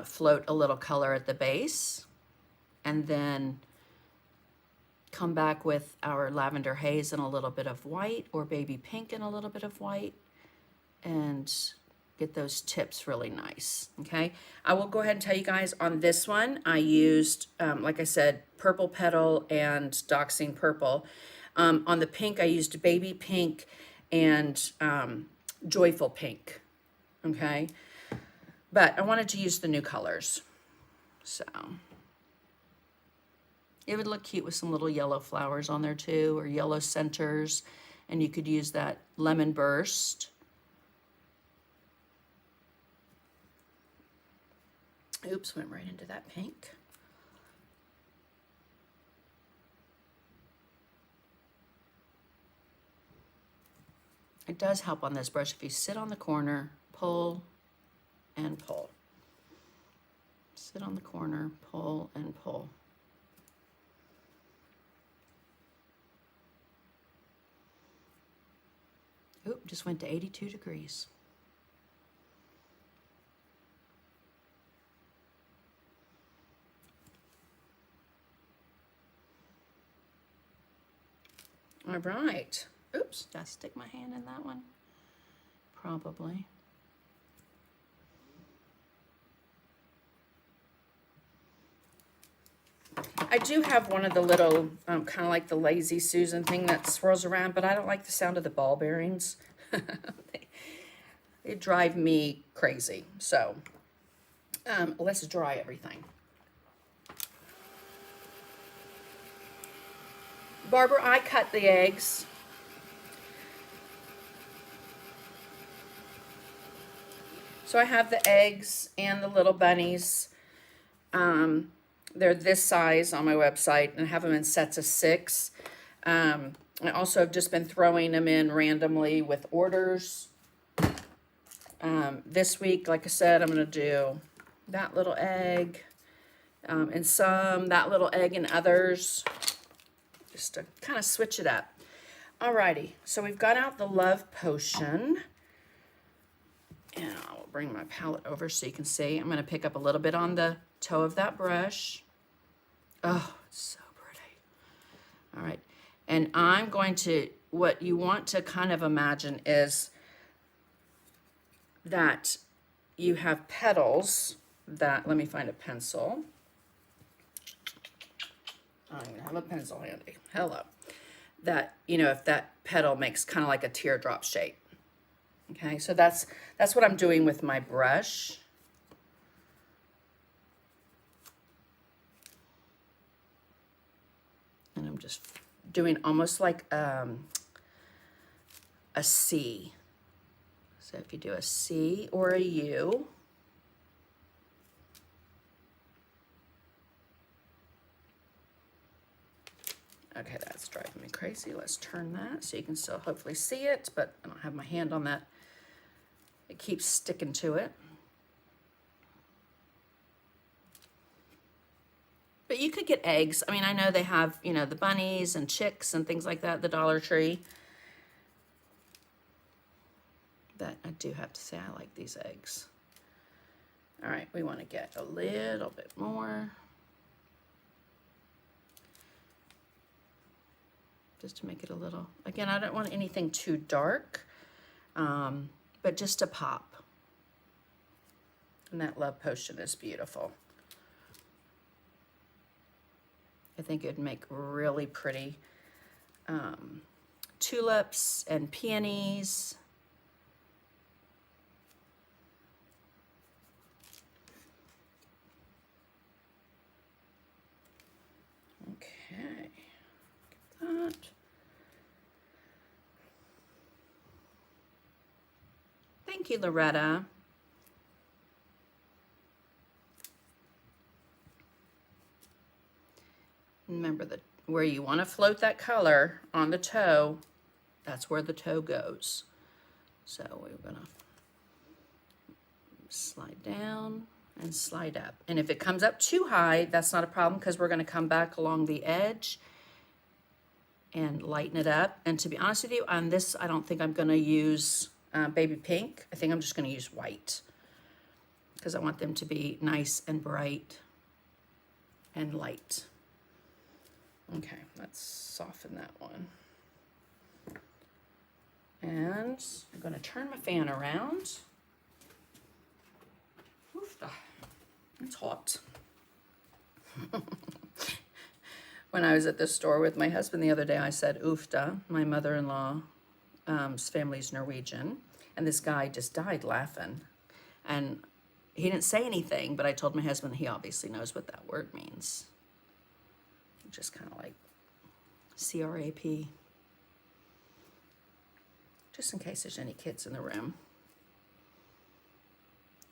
A: float a little color at the base and then come back with our lavender haze and a little bit of white, or baby pink and a little bit of white, and get those tips really nice. Okay, I will go ahead and tell you guys on this one I used like I said, purple petal and doxine purple. On the pink I used baby pink and joyful pink. Okay, but I wanted to use the new colors, so it would look cute with some little yellow flowers on there too, or yellow centers, and you could use that lemon burst. Oops, went right into that pink. It does help on this brush if you sit on the corner, pull and pull. Sit on the corner, pull and pull. Oop, just went to 82 degrees. All right. Oops, did I stick my hand in that one? Probably. I do have one of the little, kind of like the Lazy Susan thing that swirls around, but I don't like the sound of the ball bearings. They drive me crazy. So let's dry everything. Barbara, I cut the eggs. So I have the eggs and the little bunnies. They're this size on my website, and I have them in sets of 6. I also have just been throwing them in randomly with orders. This week, like I said, I'm going to do that little egg and some, that little egg and others, just to kind of switch it up. Alrighty, so we've got out the Love Potion. And I'll bring my palette over so you can see. I'm going to pick up a little bit on the toe of that brush. Oh, it's so pretty. All right. And I'm going to, what you want to kind of imagine is that you have petals that, let me find a pencil. I don't even have a pencil handy. Hello. That, you know, if that petal makes kind of like a teardrop shape. Okay, so that's what I'm doing with my brush. just doing almost like a C. So if you do a C or a U, okay, that's driving me crazy. Let's turn that so you can still hopefully see it, but I don't have my hand on that. It keeps sticking to it. But you could get eggs. I mean, I know they have, you know, the bunnies and chicks and things like that, the Dollar Tree. But I do have to say I like these eggs. All right, we want to get a little bit more. Just to make it a little, again, I don't want anything too dark, but just a pop. And that Love Potion is beautiful. I think it would make really pretty tulips and peonies. Okay, that. Thank you, Loretta. Remember that where you want to float that color on the toe, that's where the toe goes. So we're gonna slide down and slide up. And if it comes up too high, that's not a problem because we're gonna come back along the edge and lighten it up. And to be honest with you, on this, I don't think I'm gonna use baby pink. I think I'm just gonna use white because I want them to be nice and bright and light. Okay, let's soften that one. And I'm gonna turn my fan around. Oof, it's hot. When I was at the store with my husband the other day, I said oofda. My mother-in-law's family's Norwegian, and this guy just died laughing. And he didn't say anything, but I told my husband he obviously knows what that word means. Just kind of like CRAP. Just in case there's any kids in the room.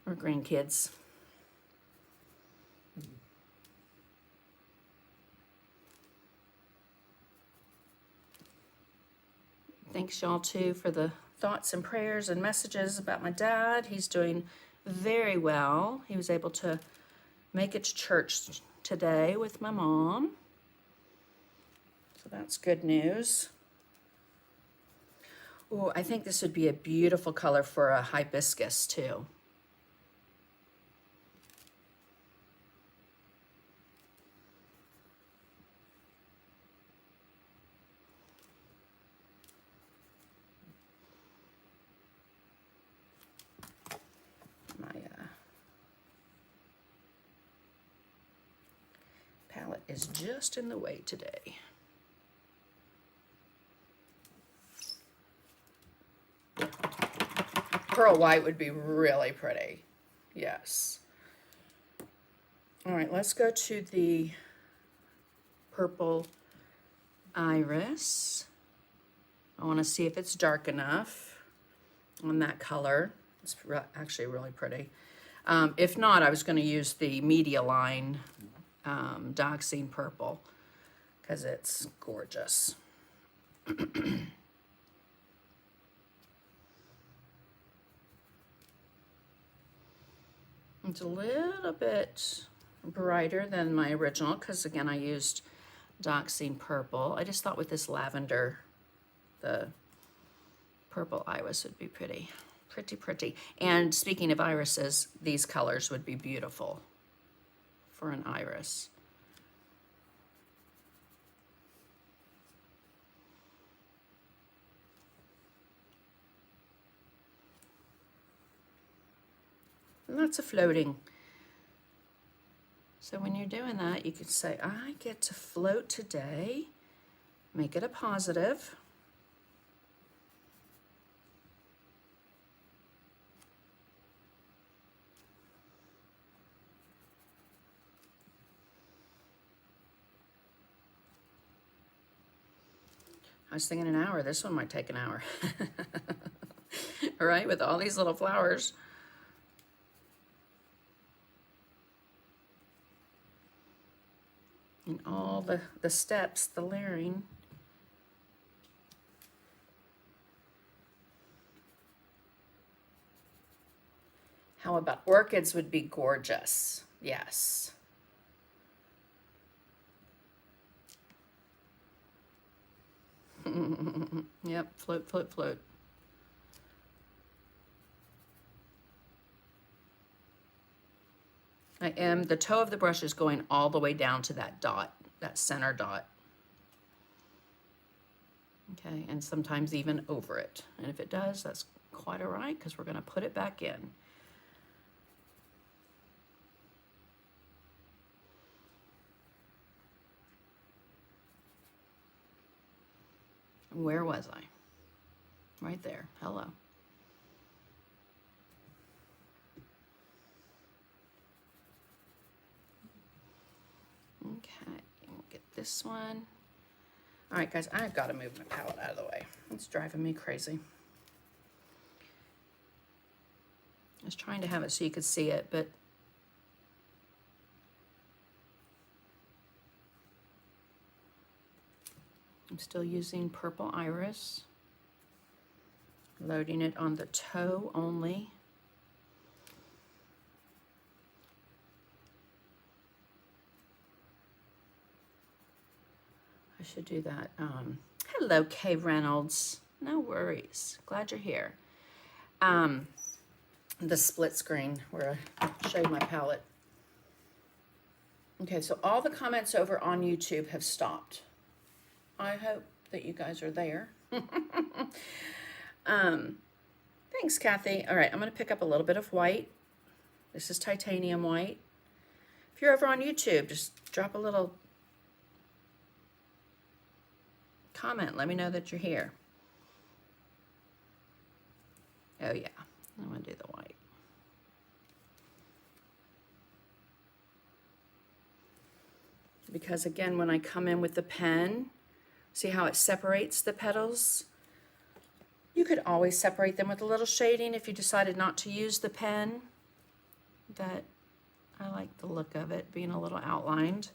A: Or grandkids. Thanks y'all too for the thoughts and prayers and messages about my dad. He's doing very well. He was able to make it to church today with my mom. So that's good news. Oh, I think this would be a beautiful color for a hibiscus too. My palette is just in the way today. Pearl white would be really pretty. Yes. All right, let's go to the purple iris. I want to see if it's dark enough on that color. It's actually really pretty. If not, I was going to use the Media Line Dioxine Purple because it's gorgeous. It's a little bit brighter than my original because, again, I used Dioxine Purple. I just thought with this lavender, the purple iris would be pretty. Pretty. And speaking of irises, these colors would be beautiful for an iris. Lots of floating. So when you're doing that, you could say, I get to float today. Make it a positive. I was thinking an hour. This one might take an hour. All right, with all these little flowers. And all the steps, the layering. How about orchids would be gorgeous? Yes. Yep, float, float, float. The toe of the brush is going all the way down to that dot, that center dot. Okay, and sometimes even over it. And if it does, that's quite all right, because we're gonna put it back in. Where was I? Right there, hello. Okay, we'll get this one. All right, guys, I've got to move my palette out of the way. It's driving me crazy. I was trying to have it so you could see it, but I'm still using Purple Iris. Loading it on the toe only. I should do that. Hello, Kay Reynolds. No worries. Glad you're here. The split screen where I show you my palette. Okay, so all the comments over on YouTube have stopped. I hope that you guys are there. Thanks, Kathy. All right, I'm going to pick up a little bit of white. This is titanium white. If you're over on YouTube, just drop a little comment. Let me know that you're here. Oh, yeah. I'm going to do the white. Because, again, when I come in with the pen, see how it separates the petals? You could always separate them with a little shading if you decided not to use the pen. But I like the look of it being a little outlined.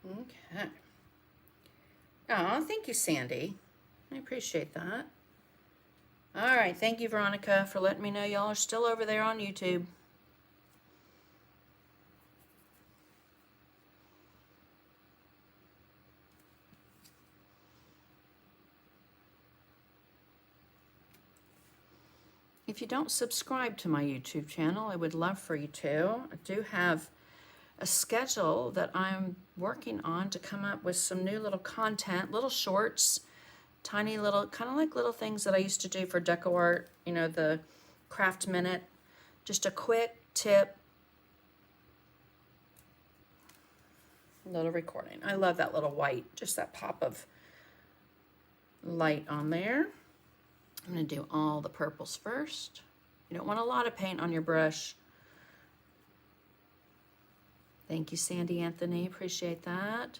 A: Okay. Oh, thank you, Sandy. I appreciate that. All right, thank you, Veronica, for letting me know y'all are still over there on YouTube. If you don't subscribe to my YouTube channel, I would love for you to. I do have a schedule that I'm working on to come up with some new little content, little shorts, tiny little, kind of like little things that I used to do for Deco Art, you know, the Craft Minute. Just a quick tip, little recording. I love that little white, just that pop of light on there. I'm going to do all the purples first. You don't want a lot of paint on your brush. Thank you, Sandy Anthony. Appreciate that.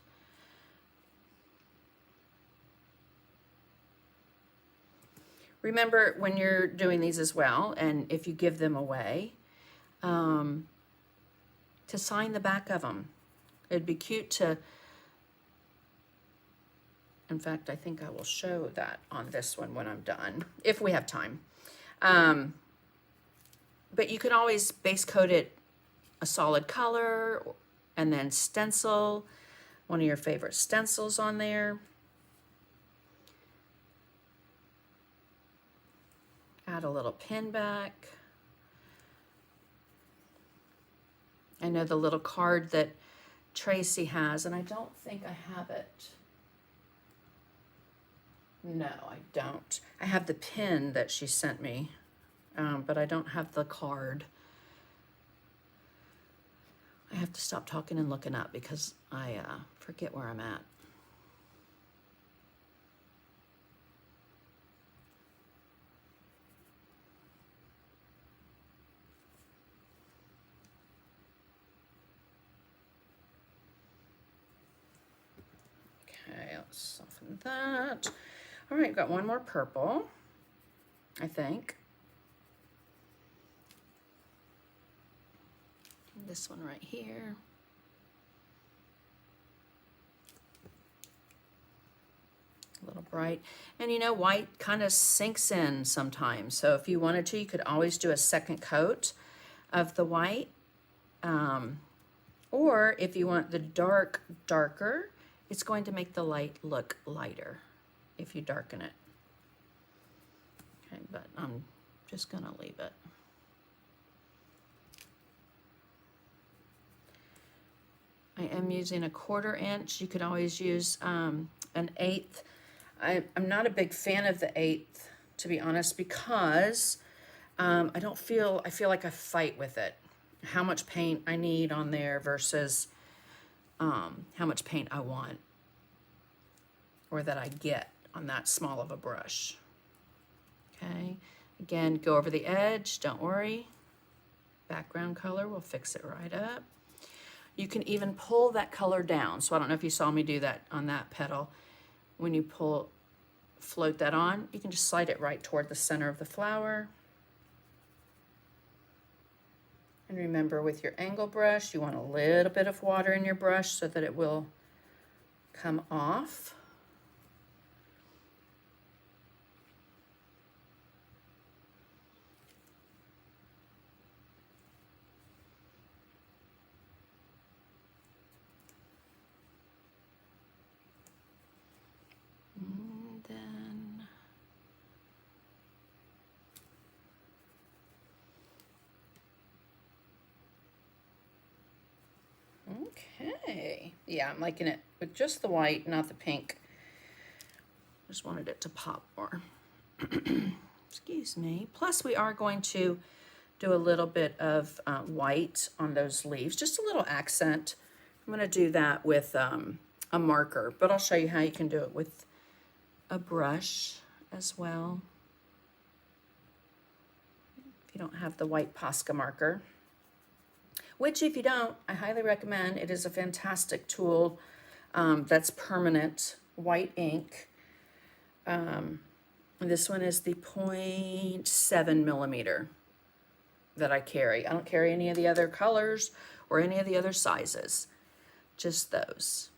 A: Remember when you're doing these as well, and if you give them away, to sign the back of them. It'd be cute to, in fact, I think I will show that on this one when I'm done, if we have time. But you can always base coat it a solid color and then stencil one of your favorite stencils on there. Add a little pin back. I know the little card that Tracy has, and I don't think I have it. No, I don't. I have the pin that she sent me, but I don't have the card. I have to stop talking and looking up because I forget where I'm at. soften that. All right, got one more purple, I think. This one right here. A little bright. And you know, white kind of sinks in sometimes. So if you wanted to, you could always do a second coat of the white. Or if you want the darker, it's going to make the light look lighter if you darken it. Okay, but I'm just gonna leave it. I am using a 1/4 inch. You could always use an 1/8. I'm not a big fan of the 1/8, to be honest, because I feel like I fight with it. How much paint I need on there versus how much paint I want or that I get on that small of a brush. Okay, again, go over the edge, don't worry. Background color will fix it right up. You can even pull that color down. So I don't know if you saw me do that on that petal. When you float that on, you can just slide it right toward the center of the flower. And remember, with your angle brush, you want a little bit of water in your brush so that it will come off. And then okay, yeah, I'm liking it with just the white, not the pink. Just wanted it to pop more. Excuse me. Plus, we are going to do a little bit of white on those leaves, just a little accent. I'm going to do that with a marker, but I'll show you how you can do it with a brush as well. If you don't have the white Posca marker. Which, if you don't, I highly recommend. It is a fantastic tool that's permanent, white ink. This one is the 0.7 millimeter that I carry. I don't carry any of the other colors or any of the other sizes, just those.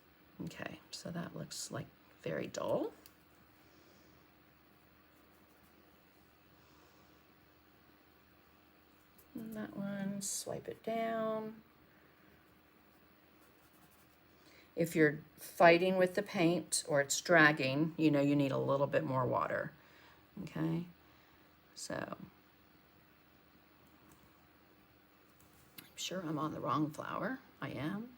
A: Okay, so that looks like very dull. And that one, swipe it down. If you're fighting with the paint or it's dragging, you know you need a little bit more water. Okay, so I'm sure I'm on the wrong flower. I am.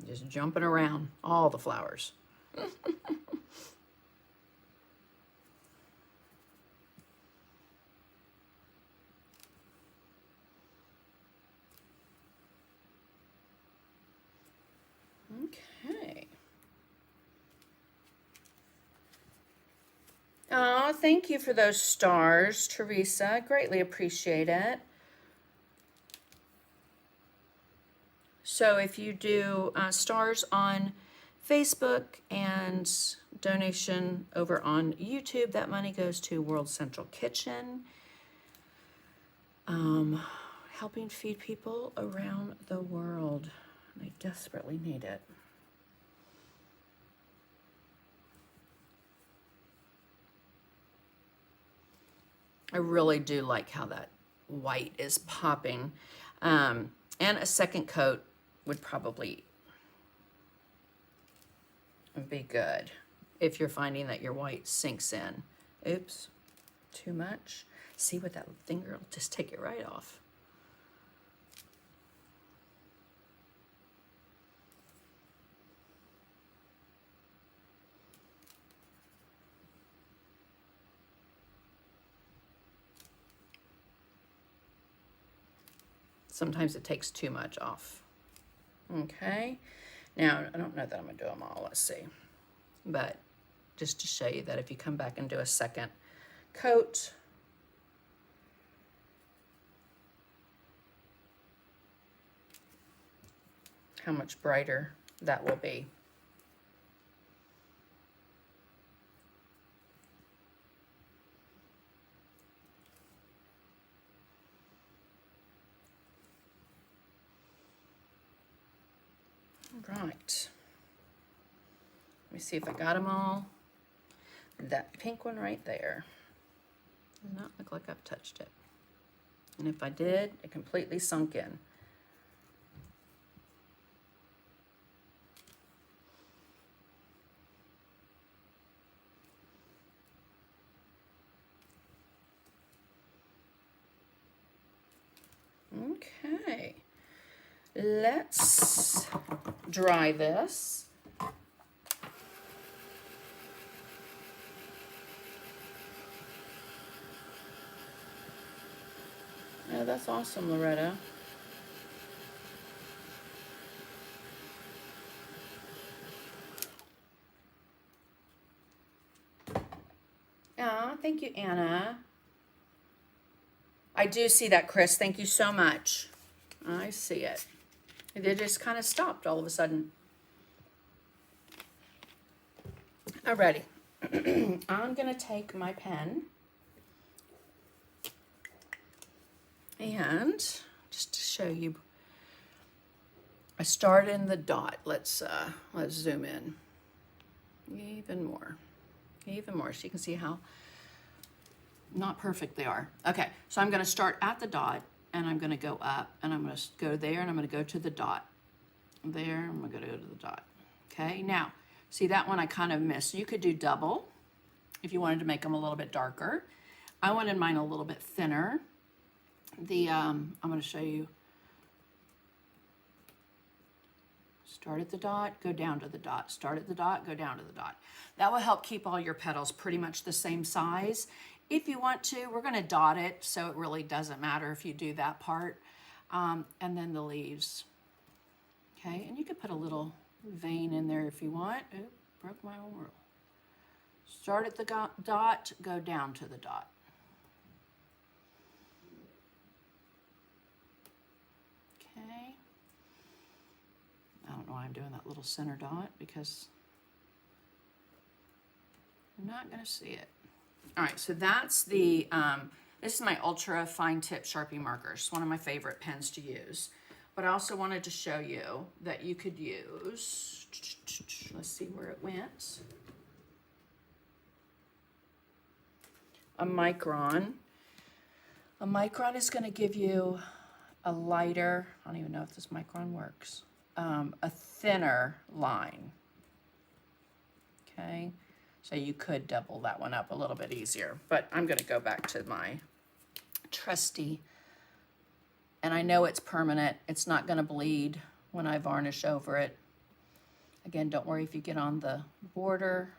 A: Just jumping around all the flowers. Okay. Oh, thank you for those stars, Teresa. Greatly appreciate it. So if you do stars on Facebook and donation over on YouTube, that money goes to World Central Kitchen, helping feed people around the world. They desperately need it. I really do like how that white is popping. And a second coat would probably be good if you're finding that your white sinks in. Oops, too much. See, with that finger, it'll just take it right off. Sometimes it takes too much off. Okay, now I don't know that I'm gonna do them all, let's see. But just to show you that if you come back and do a second coat, how much brighter that will be. Right. Let me see if I got them all. That pink one right there. Does not look like I've touched it. And if I did, it completely sunk in. Okay. Let's dry this. Oh, that's awesome, Loretta. Ah, thank you, Anna. I do see that, Chris. Thank you so much. I see it. It just kind of stopped all of a sudden. Alrighty. I'm going to take my pen and just to show you, I start in the dot. Let's zoom in even more, so you can see how not perfect they are. Okay, so I'm going to start at the dot, and I'm going to go up, and I'm going to go there, and I'm going to go to the dot. There, I'm going to go to the dot. Okay, now, see that one I kind of missed. You could do double if you wanted to make them a little bit darker. I wanted mine a little bit thinner. I'm going to show you. Start at the dot, go down to the dot. Start at the dot, go down to the dot. That will help keep all your petals pretty much the same size. If you want to, we're going to dot it, so it really doesn't matter if you do that part. And then the leaves. Okay, and you could put a little vein in there if you want. Oop, broke my own rule. Start at the dot, go down to the dot. Okay. I don't know why I'm doing that little center dot, because you're not going to see it. All right, so that's the, this is my ultra fine tip Sharpie markers, one of my favorite pens to use. But I also wanted to show you that you could use, let's see where it went, a micron. A micron is going to give you a lighter, I don't even know if this micron works, a thinner line. Okay, so you could double that one up a little bit easier, but I'm going to go back to my trusty, and I know it's permanent. It's not going to bleed when I varnish over it. Again, don't worry if you get on the border.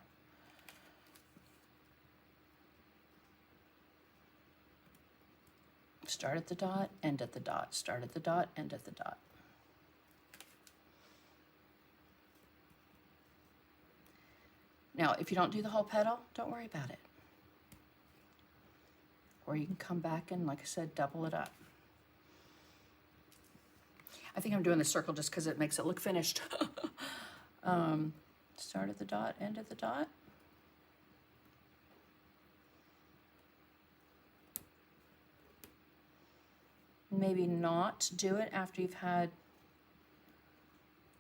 A: Start at the dot, end at the dot, start at the dot, end at the dot. Now, if you don't do the whole petal, don't worry about it. Or you can come back and, like I said, double it up. I think I'm doing the circle just because it makes it look finished. Start at the dot, end at the dot. Maybe not do it after you've had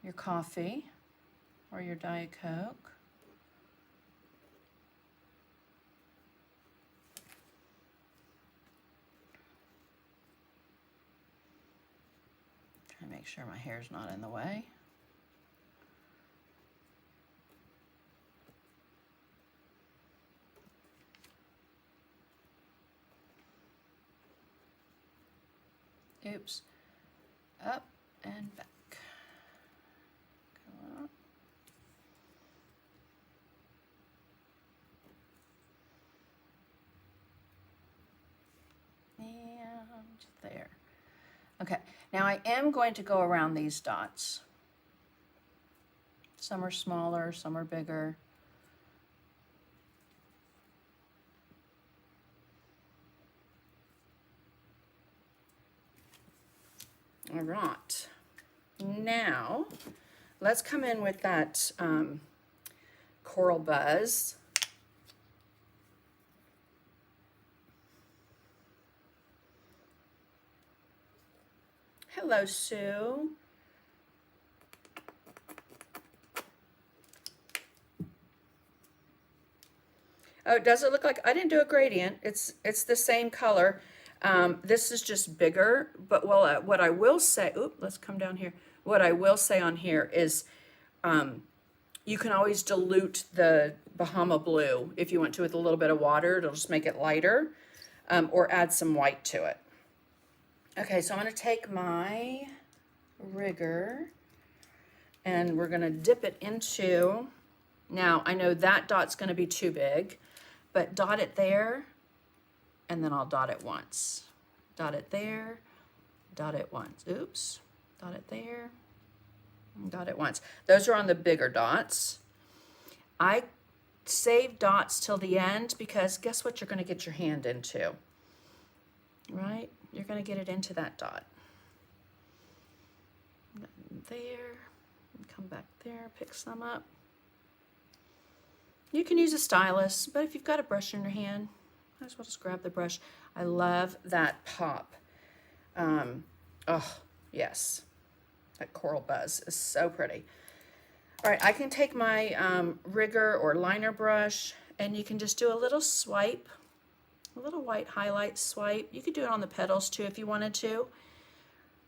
A: your coffee or your Diet Coke. Trying to make sure my hair's not in the way. Oops. Up and back. Come on. And there. Okay, now I am going to go around these dots. Some are smaller, some are bigger. All right. Now, let's come in with that Coral Buzz. Hello, Sue. Oh, does it look like I didn't do a gradient? It's the same color. This is just bigger, but well, what I will say, oop, let's come down here. What I will say on here is you can always dilute the Bahama Blue if you want to with a little bit of water. It'll just make it lighter, or add some white to it. Okay, so I'm going to take my rigger and we're going to dip it into, now I know that dot's going to be too big, but dot it there, and then I'll dot it once. Dot it there, dot it once. Oops, dot it there, and dot it once. Those are on the bigger dots. I save dots till the end because guess what you're going to get your hand into, right? You're going to get it into that dot. There, and come back there, pick some up. You can use a stylus, but if you've got a brush in your hand, might as well just grab the brush. I love that pop. Oh, yes. That Coral Buzz is so pretty. All right, I can take my rigger or liner brush, and you can just do a little swipe, a little white highlight swipe. You could do it on the petals too if you wanted to.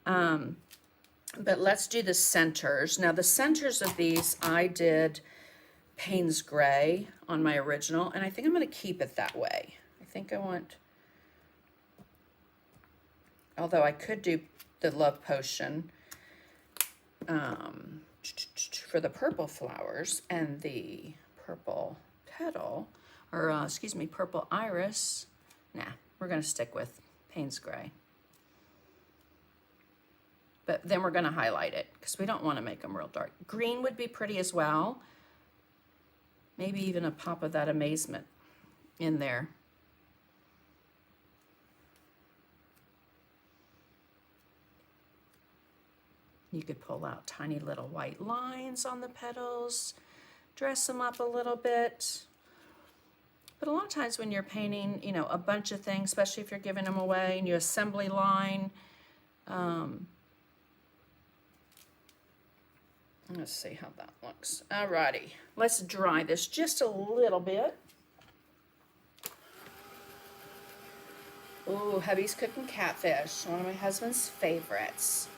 A: But let's do the centers. Now the centers of these, I did Payne's Gray on my original, and I think I'm going to keep it that way. I think I want, although I could do the Love Potion for the purple flowers and the purple petal, or excuse me, purple iris. Nah, we're going to stick with Payne's Gray. But then we're going to highlight it because we don't want to make them real dark. Green would be pretty as well. Maybe even a pop of that Amazement in there. You could pull out tiny little white lines on the petals, dress them up a little bit. But a lot of times when you're painting, you know, a bunch of things, especially if you're giving them away and you assembly line, let's see how that looks. Alrighty, let's dry this just a little bit. Ooh, hubby's cooking catfish, one of my husband's favorites.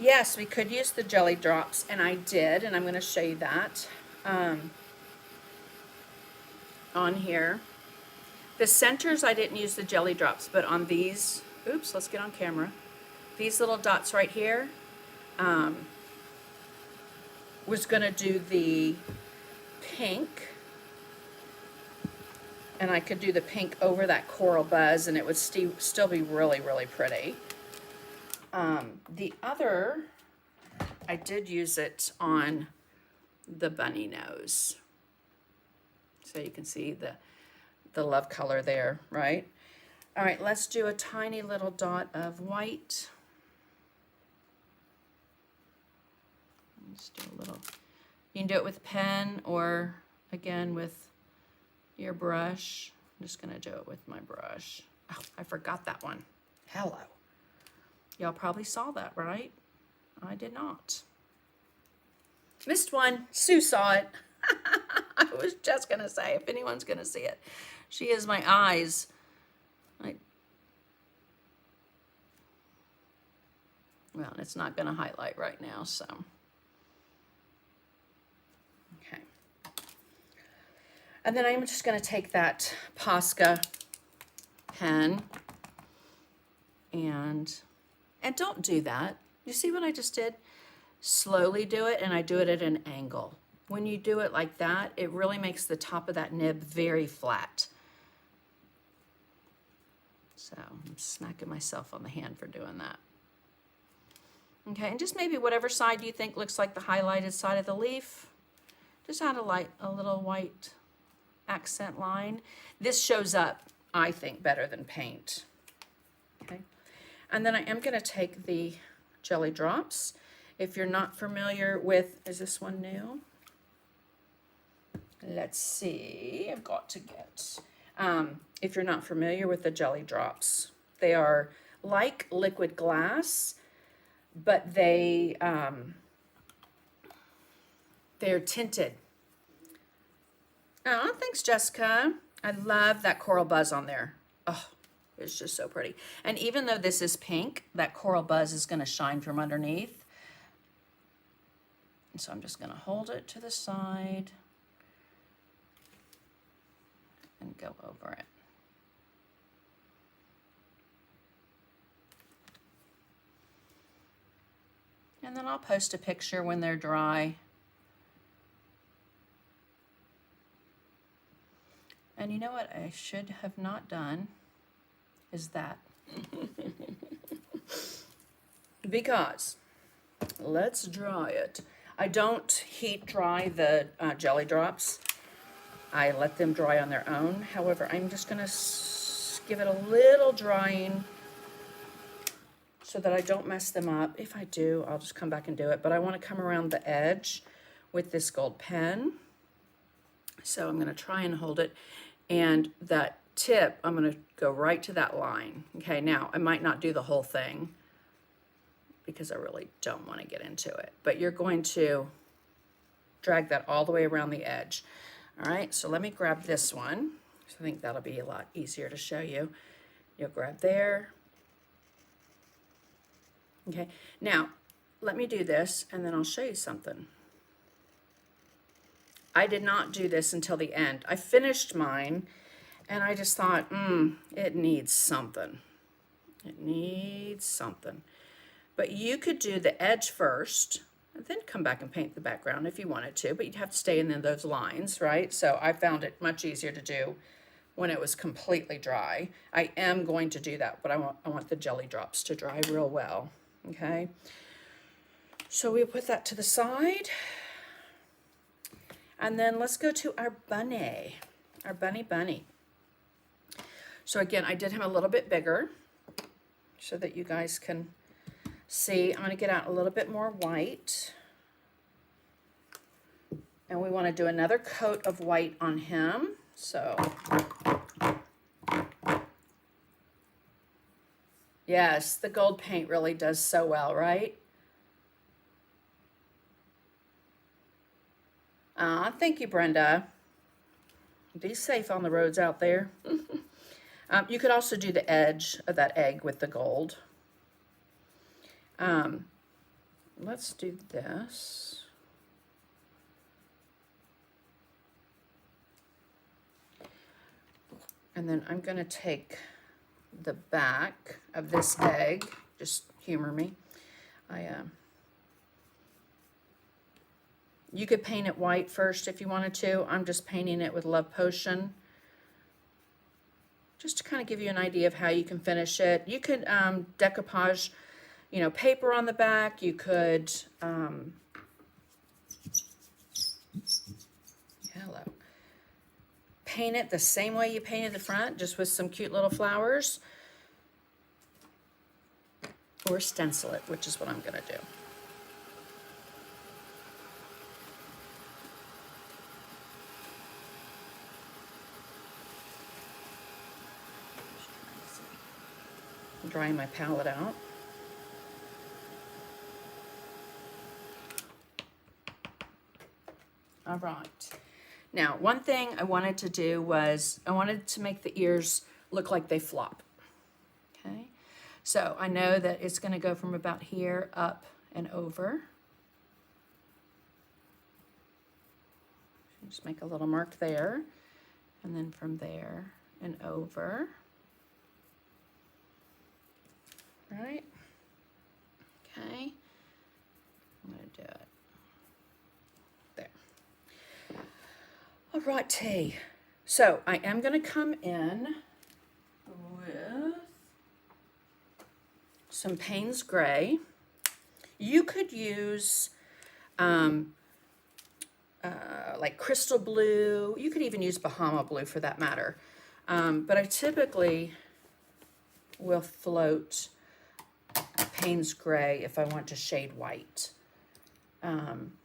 A: Yes, we could use the jelly drops, and I did, and I'm going to show you that on here. The centers, I didn't use the jelly drops, but on these, oops, let's get on camera. These little dots right here, was going to do the pink, and I could do the pink over that Coral Buzz, and it would still be really, really pretty. The other, I did use it on the bunny nose. So you can see the love color there, right? All right, let's do a tiny little dot of white. Let's do a little, you can do it with pen or again with your brush. I'm just gonna do it with my brush. Oh, I forgot that one. Hello. Y'all probably saw that, right? I did not. Missed one. Sue saw it. I was just gonna say, if anyone's gonna see it. She is my eyes. Well, it's not gonna highlight right now, so. Okay. And then I'm just gonna take that Posca pen and don't do that. You see what I just did? Slowly do it, and I do it at an angle. When you do it like that, it really makes the top of that nib very flat. So I'm smacking myself on the hand for doing that. Okay, and just maybe whatever side you think looks like the highlighted side of the leaf, just add a little white accent line. This shows up, I think, better than paint. Okay, and then I am going to take the jelly drops, If you're not familiar with, is this one new? Let's see, I've got to get, if you're not familiar with the jelly drops, they are like liquid glass, but they're tinted. Oh, thanks, Jessica. I love that coral buzz on there. Oh, it's just so pretty. And even though this is pink, that coral buzz is going to shine from underneath. And so I'm just going to hold it to the side and go over it. And then I'll post a picture when they're dry. And you know what I should have not done is that. Because, let's dry it. I don't heat dry the jelly drops. I let them dry on their own. However, I'm just gonna give it a little drying so that I don't mess them up. If I do, I'll just come back and do it. But I wanna come around the edge with this gold pen. So I'm gonna try and hold it. And that tip, I'm gonna go right to that line. Okay, now I might not do the whole thing because I really don't wanna get into it. But you're going to drag that all the way around the edge. All right, so let me grab this one. So I think that'll be a lot easier to show you. You'll grab there. Okay, now let me do this and then I'll show you something. I did not do this until the end. I finished mine and I just thought, it needs something. It needs something. But you could do the edge first and then come back and paint the background if you wanted to, but you'd have to stay in those lines, right? So I found it much easier to do when it was completely dry. I am going to do that, but I want the jelly drops to dry real well, okay? So we'll put that to the side. And then let's go to our bunny, our bunny. So again, I did him a little bit bigger so that you guys can see. I'm gonna get out a little bit more white. And we wanna do another coat of white on him. So, yes, the gold paint really does so well, right? Thank you, Brenda. Be safe on the roads out there. You could also do the edge of that egg with the gold. Let's do this. And then I'm going to take the back of this egg. Just humor me. You could paint it white first if you wanted to. I'm just painting it with Love Potion, just to kind of give you an idea of how you can finish it. You could decoupage, you know, paper on the back. You could, paint it the same way you painted the front, just with some cute little flowers, or stencil it, which is what I'm gonna do. I'm drying my palette out. All right. Now, one thing I wanted to do was I wanted to make the ears look like they flop. Okay. So I know that it's going to go from about here up and over. Just make a little mark there, and then from there and over. Right? Okay. I'm going to do it. There. All righty. So I am going to come in with some Payne's Gray. You could use like crystal blue. You could even use Bahama blue for that matter. But I typically will float Payne's Gray if I want to shade white.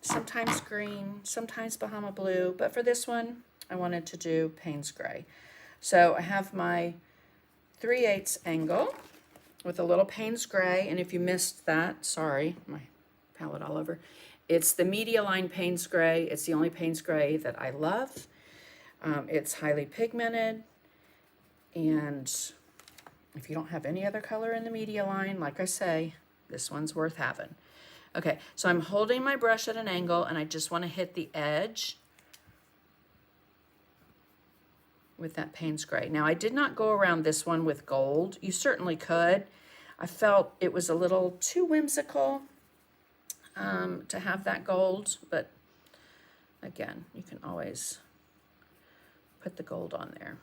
A: sometimes green, sometimes Bahama blue, but for this one, I wanted to do Payne's gray. So I have my 3/8 angle with a little Payne's gray, and if you missed that, sorry, my palette all over. It's the Media Line Payne's gray. It's the only Payne's gray that I love. It's highly pigmented, and if you don't have any other color in the Media Line, like I say, this one's worth having. Okay, so I'm holding my brush at an angle, and I just want to hit the edge with that Payne's gray. Now, I did not go around this one with gold. You certainly could. I felt it was a little too whimsical to have that gold, but again, you can always put the gold on there.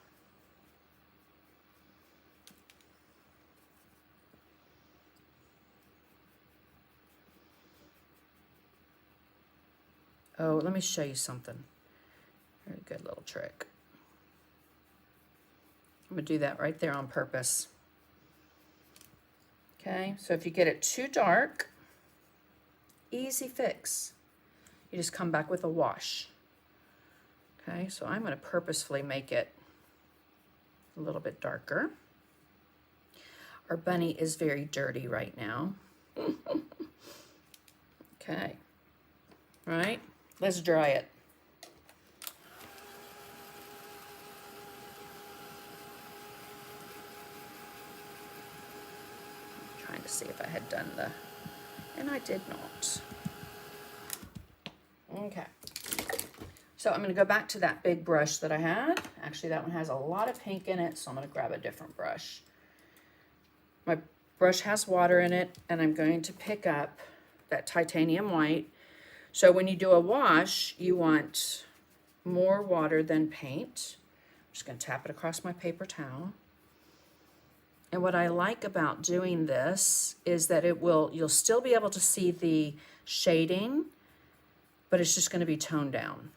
A: Oh, let me show you something. Very good little trick. I'm gonna do that right there on purpose. Okay, so if you get it too dark, easy fix. You just come back with a wash. Okay, so I'm gonna purposefully make it a little bit darker. Our bunny is very dirty right now. Okay, right, let's dry it. Trying to see if I had done the, and I did not. Okay, so I'm going to go back to that big brush that I had. Actually, that one has a lot of pink in it, so I'm going to grab a different brush. My brush has water in it, and I'm going to pick up that titanium white. So when you do a wash, you want more water than paint. I'm just going to tap it across my paper towel. And what I like about doing this is that you'll still be able to see the shading, but it's just going to be toned down.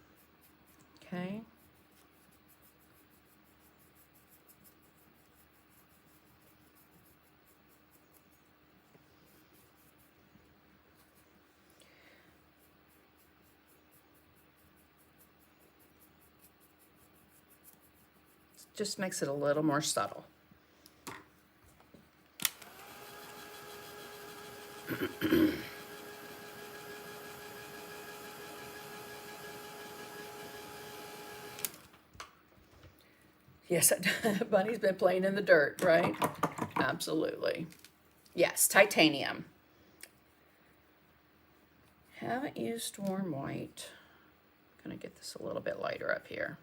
A: Okay. Just makes it a little more subtle. Yes, Bunny's been playing in the dirt, right? Absolutely. Yes, titanium. Haven't used warm white. Gonna get this a little bit lighter up here.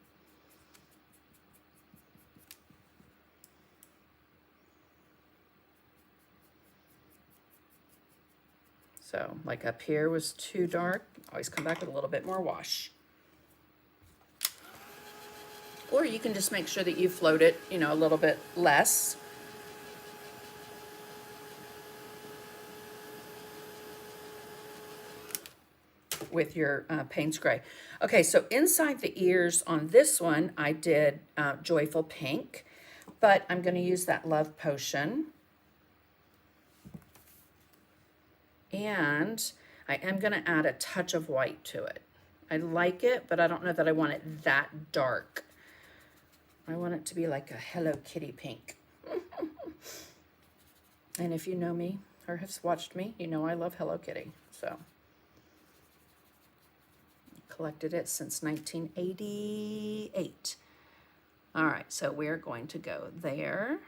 A: So, like up here was too dark. Always come back with a little bit more wash. Or you can just make sure that you float it, you know, a little bit less. With your Payne's gray. Okay, so inside the ears on this one, I did Joyful Pink, but I'm going to use that Love Potion. And I am going to add a touch of white to it. I like it, but I don't know that I want it that dark. I want it to be like a Hello Kitty pink. And if you know me or have watched me, you know I love Hello Kitty. So, collected it since 1988. All right, so we're going to go there.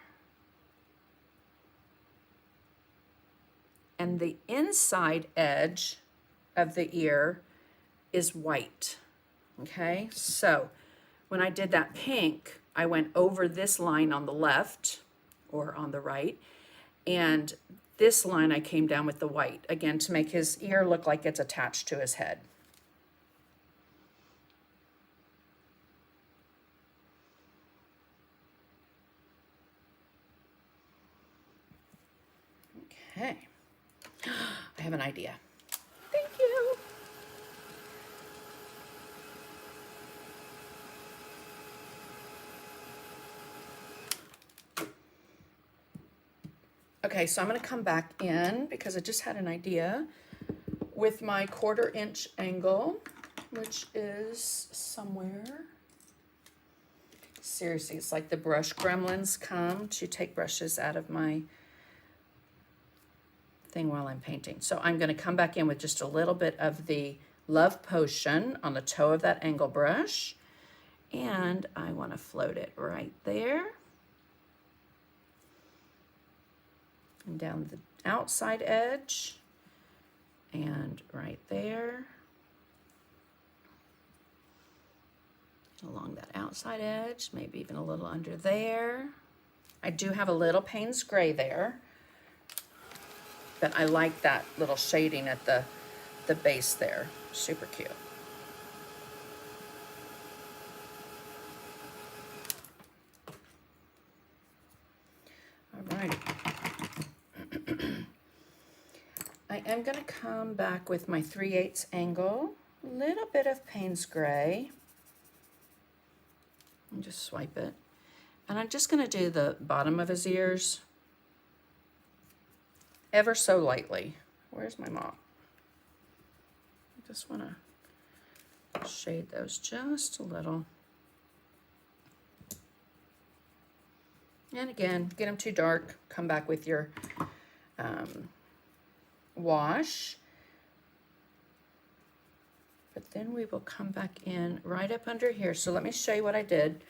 A: And the inside edge of the ear is white, okay? So when I did that pink, I went over this line on the left or on the right, and this line I came down with the white, again, to make his ear look like it's attached to his head. Okay. I have an idea. Thank you. Okay, so I'm going to come back in because I just had an idea with my 1/4 inch angle, which is somewhere. Seriously, it's like the brush gremlins come to take brushes out of my thing while I'm painting. So I'm going to come back in with just a little bit of the Love Potion on the toe of that angle brush. And I want to float it right there. And down the outside edge. And right there. Along that outside edge, maybe even a little under there. I do have a little Payne's Gray there, but I like that little shading at the base there. Super cute. All right. I am going to come back with my 3/8 angle, a little bit of Payne's Gray. And just swipe it. And I'm just going to do the bottom of his ears ever so lightly. Where's my mop? I just want to shade those just a little. And again, get them too dark, come back with your wash. But then we will come back in right up under here. So let me show you what I did.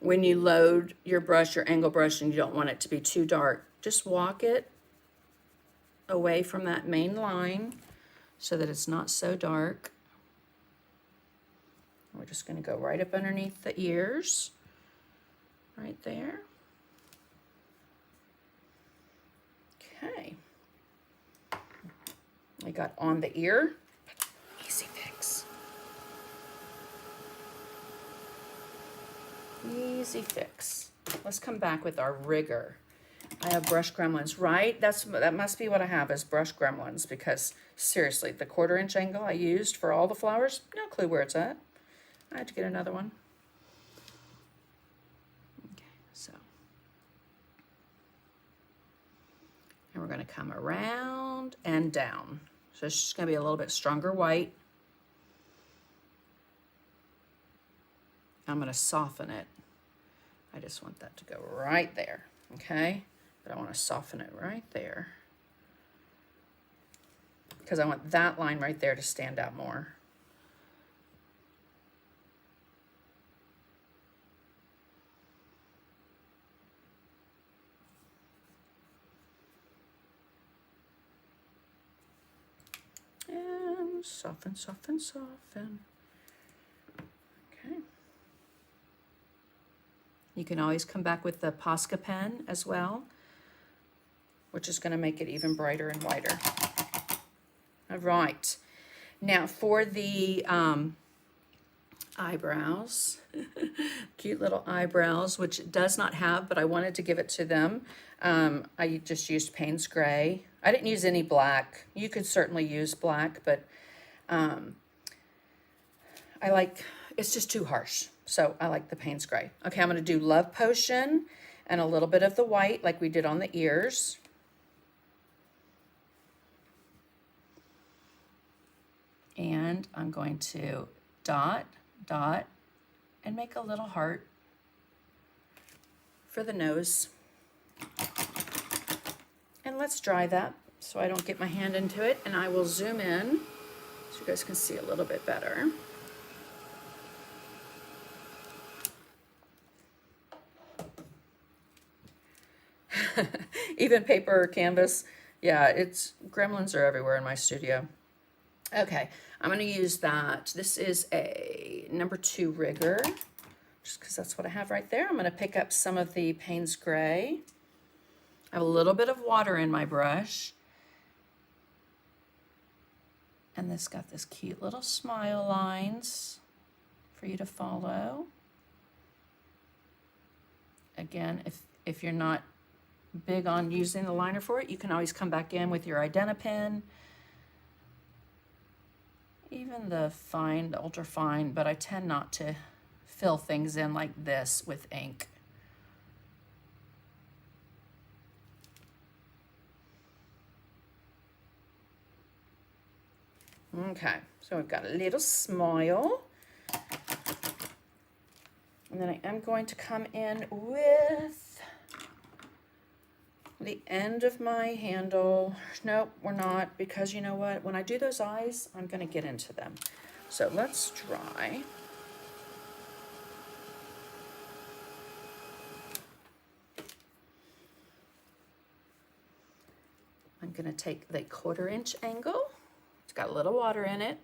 A: When you load your brush, your angle brush, and you don't want it to be too dark, just walk it away from that main line so that it's not so dark. We're just going to go right up underneath the ears, right there. Okay. I got on the ear. Easy fix. Easy fix. Let's come back with our rigger. I have brush gremlins, right? That must be what I have is brush gremlins, because seriously, the 1/4 inch angle I used for all the flowers, no clue where it's at. I had to get another one. Okay, so. And we're going to come around and down. So it's just going to be a little bit stronger white. I'm going to soften it. I just want that to go right there, okay? But I want to soften it right there, because I want that line right there to stand out more. And soften, soften, soften. Okay. You can always come back with the Posca pen as well, which is going to make it even brighter and whiter. All right. Now for the eyebrows, cute little eyebrows, which it does not have, but I wanted to give it to them. I just used Payne's Gray. I didn't use any black. You could certainly use black, but I like, it's just too harsh. So I like the Payne's Gray. Okay, I'm going to do Love Potion and a little bit of the white like we did on the ears. And I'm going to dot, dot, and make a little heart for the nose. And let's dry that so I don't get my hand into it, and I will zoom in so you guys can see a little bit better. Even paper or canvas. Yeah, gremlins are everywhere in my studio. Okay, I'm going to use that. This is a number 2 rigger, just because that's what I have right there. I'm going to pick up some of the Payne's Gray. I have a little bit of water in my brush. And this got this cute little smile lines for you to follow. Again, if you're not big on using the liner for it, you can always come back in with your Identipen. Even the fine, the ultra fine, but I tend not to fill things in like this with ink. Okay, so we've got a little smile. And then I am going to come in with the end of my handle. Nope, we're not, because you know what? When I do those eyes, I'm going to get into them. So let's try. I'm going to take the 1/4 inch angle. It's got a little water in it.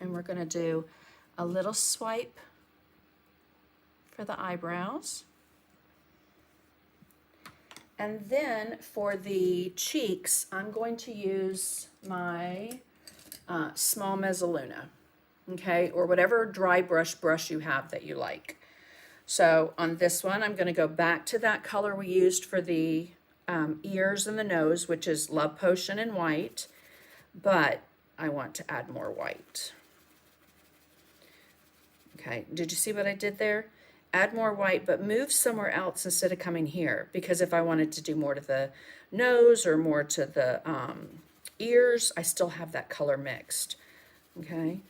A: And we're going to do a little swipe for the eyebrows. And then for the cheeks, I'm going to use my small mezzaluna, okay, or whatever dry brush you have that you like. So on this one, I'm going to go back to that color we used for the ears and the nose, which is Love Potion in white, but I want to add more white. Okay, did you see what I did there? Add more white, but move somewhere else instead of coming here, because if I wanted to do more to the nose or more to the ears, I still have that color mixed. Okay,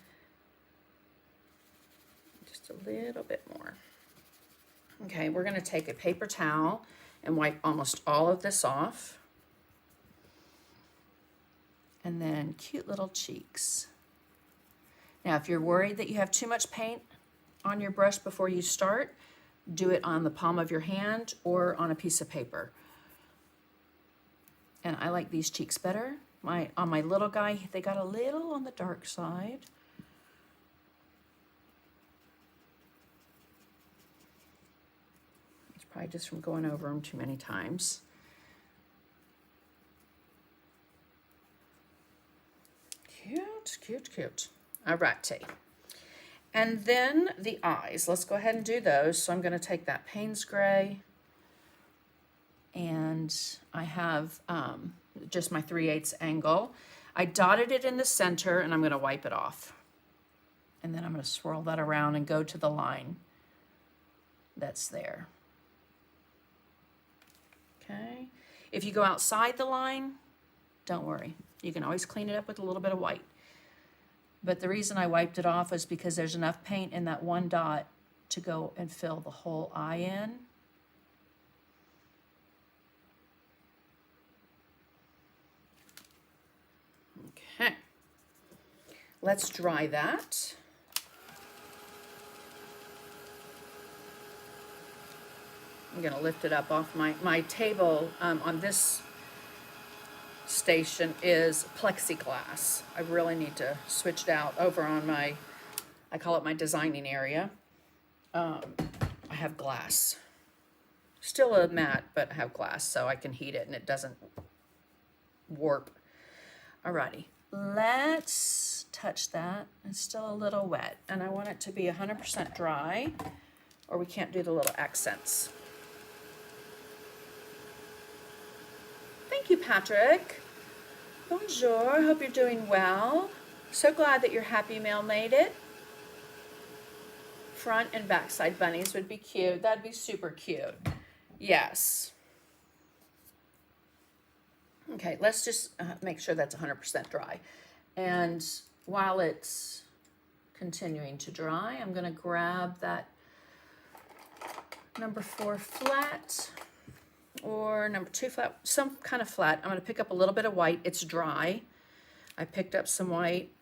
A: just a little bit more. Okay, we're going to take a paper towel and wipe almost all of this off. And then cute little cheeks. Now, if you're worried that you have too much paint on your brush before you start, do it on the palm of your hand or on a piece of paper. And I like these cheeks better. On my little guy, they got a little on the dark side. It's probably just from going over them too many times. Cute, cute, cute. All righty. And then the eyes. Let's go ahead and do those. So I'm going to take that Payne's Gray, and I have just my 3/8 angle. I dotted it in the center, and I'm going to wipe it off. And then I'm going to swirl that around and go to the line that's there. Okay. If you go outside the line, don't worry. You can always clean it up with a little bit of white. But the reason I wiped it off is because there's enough paint in that one dot to go and fill the whole eye in. Okay. Let's dry that. I'm going to lift it up off my table on this station is plexiglass. I really need to switch it out over on my, I call it my designing area. I have glass. Still a matte, but I have glass so I can heat it and it doesn't warp. Alrighty, let's touch that. It's still a little wet and I want it to be 100% dry or we can't do the little accents. Thank you, Patrick. Bonjour, hope you're doing well. So glad that your Happy Mail made it. Front and backside bunnies would be cute. That'd be super cute. Yes. Okay, let's just make sure that's 100% dry. And while it's continuing to dry, I'm gonna grab that number 4 flat or number 2 flat, some kind of flat. I'm going to pick up a little bit of white. It's dry. I picked up some white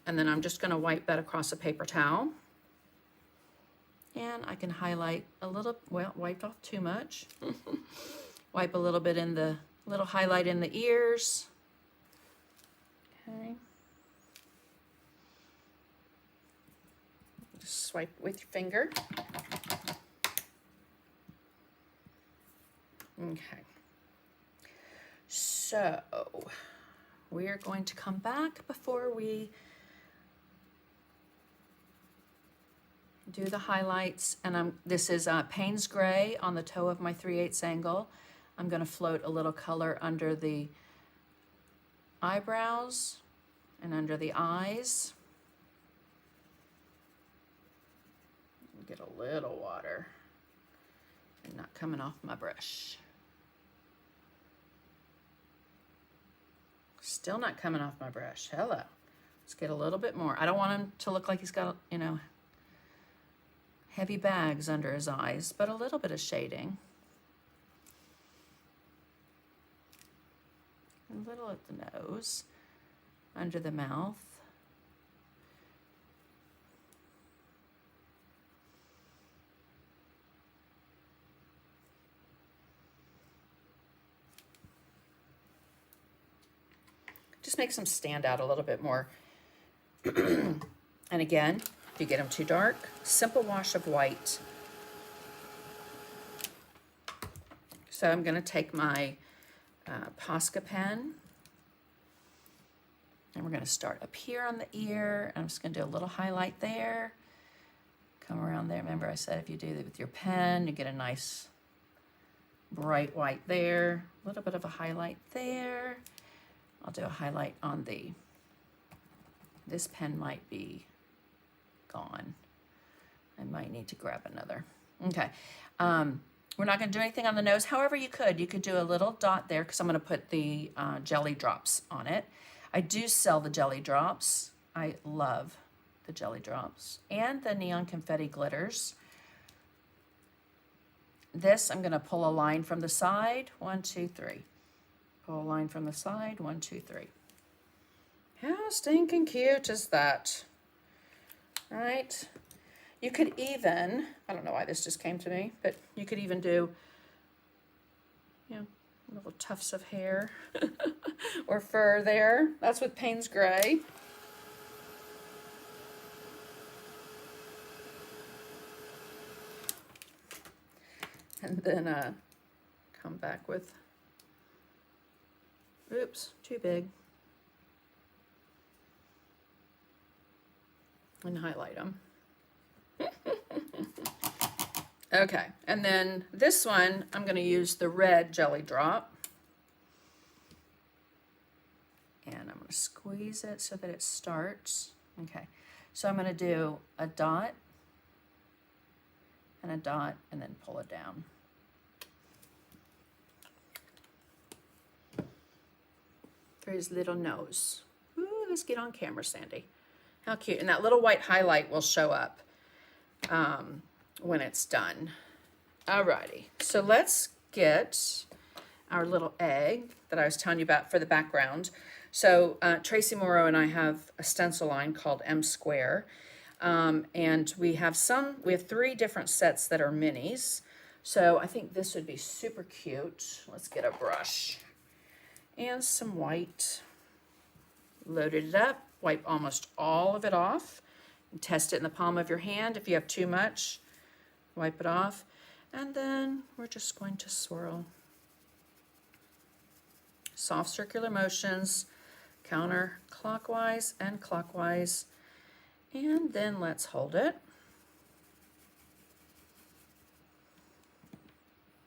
A: and then I'm just going to wipe that across a paper towel. And I can highlight a little, well, wiped off too much. Wipe a little bit in the, little highlight in the ears. Okay. Just swipe with your finger. Okay, so we are going to come back before we do the highlights, and this is Payne's Gray on the toe of my 3/8 angle. I'm going to float a little color under the eyebrows and under the eyes. Get a little water and not coming off my brush. Still not coming off my brush. Hello. Let's get a little bit more. I don't want him to look like he's got, you know, heavy bags under his eyes, but a little bit of shading. A little at the nose, under the mouth. Just makes them stand out a little bit more. And again, if you get them too dark, simple wash of white. So I'm going to take my Posca pen, and we're going to start up here on the ear. I'm just going to do a little highlight there. Come around there. Remember I said if you do that with your pen, you get a nice bright white there. A little bit of a highlight there. I'll do a highlight on this pen might be gone. I might need to grab another. Okay. We're not going to do anything on the nose. However, you could do a little dot there because I'm going to put the jelly drops on it. I do sell the jelly drops. I love the jelly drops and the neon confetti glitters. This, I'm going to pull a line from the side. 1, 2, 3. Pull a line from the side. 1, 2, 3. How stinking cute is that? All right. You could even, I don't know why this just came to me, but you could even do, you know, little tufts of hair or fur there. That's with Payne's Gray. And then come back with, oops, too big. And highlight them. Okay, and then this one, I'm going to use the red jelly drop. And I'm going to squeeze it so that it starts. Okay, so I'm going to do a dot, and then pull it down. For his little nose. Ooh, let's get on camera, Sandy. How cute. And that little white highlight will show up when it's done. Alrighty, so let's get our little egg that I was telling you about for the background. So Tracy Morrow and I have a stencil line called M Square. And we have 3 different sets that are minis. So I think this would be super cute. Let's get a brush and some white. Loaded it up, wipe almost all of it off, and test it in the palm of your hand. If you have too much, wipe it off. And then we're just going to swirl. Soft circular motions, counterclockwise and clockwise. And then let's hold it.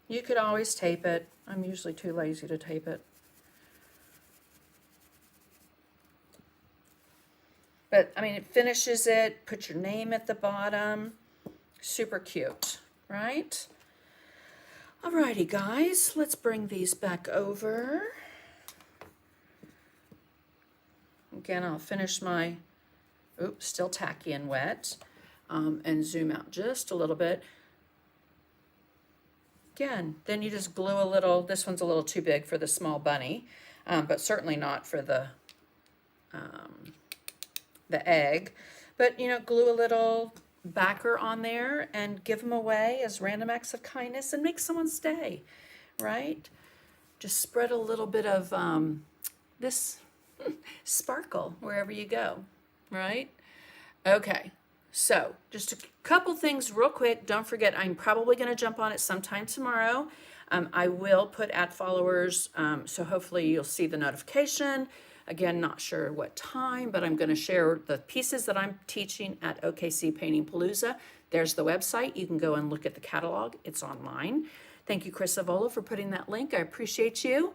A: You could always tape it. I'm usually too lazy to tape it. But, I mean, it finishes it. Put your name at the bottom. Super cute, right? Alrighty, guys. Let's bring these back over. Again, I'll finish my, oops, still tacky and wet. And zoom out just a little bit. Again, then you just glue a little. This one's a little too big for the small bunny, but certainly not for the egg. But, you know, glue a little backer on there and give them away as random acts of kindness and make someone stay, right? Just spread a little bit of this sparkle wherever you go, right? Okay, so just a couple things real quick. Don't forget, I'm probably going to jump on it sometime tomorrow. I will put add followers, so hopefully you'll see the notification. Again, not sure what time, but I'm going to share the pieces that I'm teaching at OKC Painting Palooza. There's the website. You can go and look at the catalog. It's online. Thank you, Chris Avola, for putting that link. I appreciate you.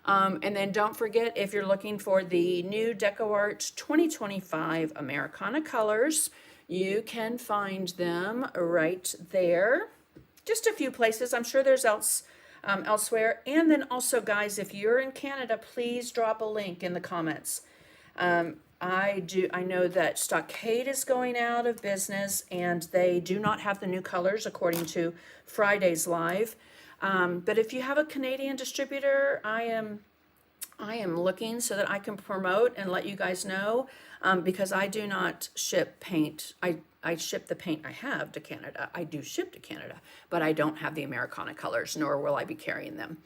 A: And then don't forget, if you're looking for the new DecoArt 2025 Americana colors, you can find them right there. Just a few places. I'm sure there's else elsewhere. And then also, guys, if you're in Canada, please drop a link in the comments. I know that Stockade is going out of business and they do not have the new colors according to Friday's live. But if you have a Canadian distributor, I am looking so that I can promote and let you guys know, because I do not ship paint. I ship the paint I have to Canada. I do ship to Canada, but I don't have the Americana colors, nor will I be carrying them.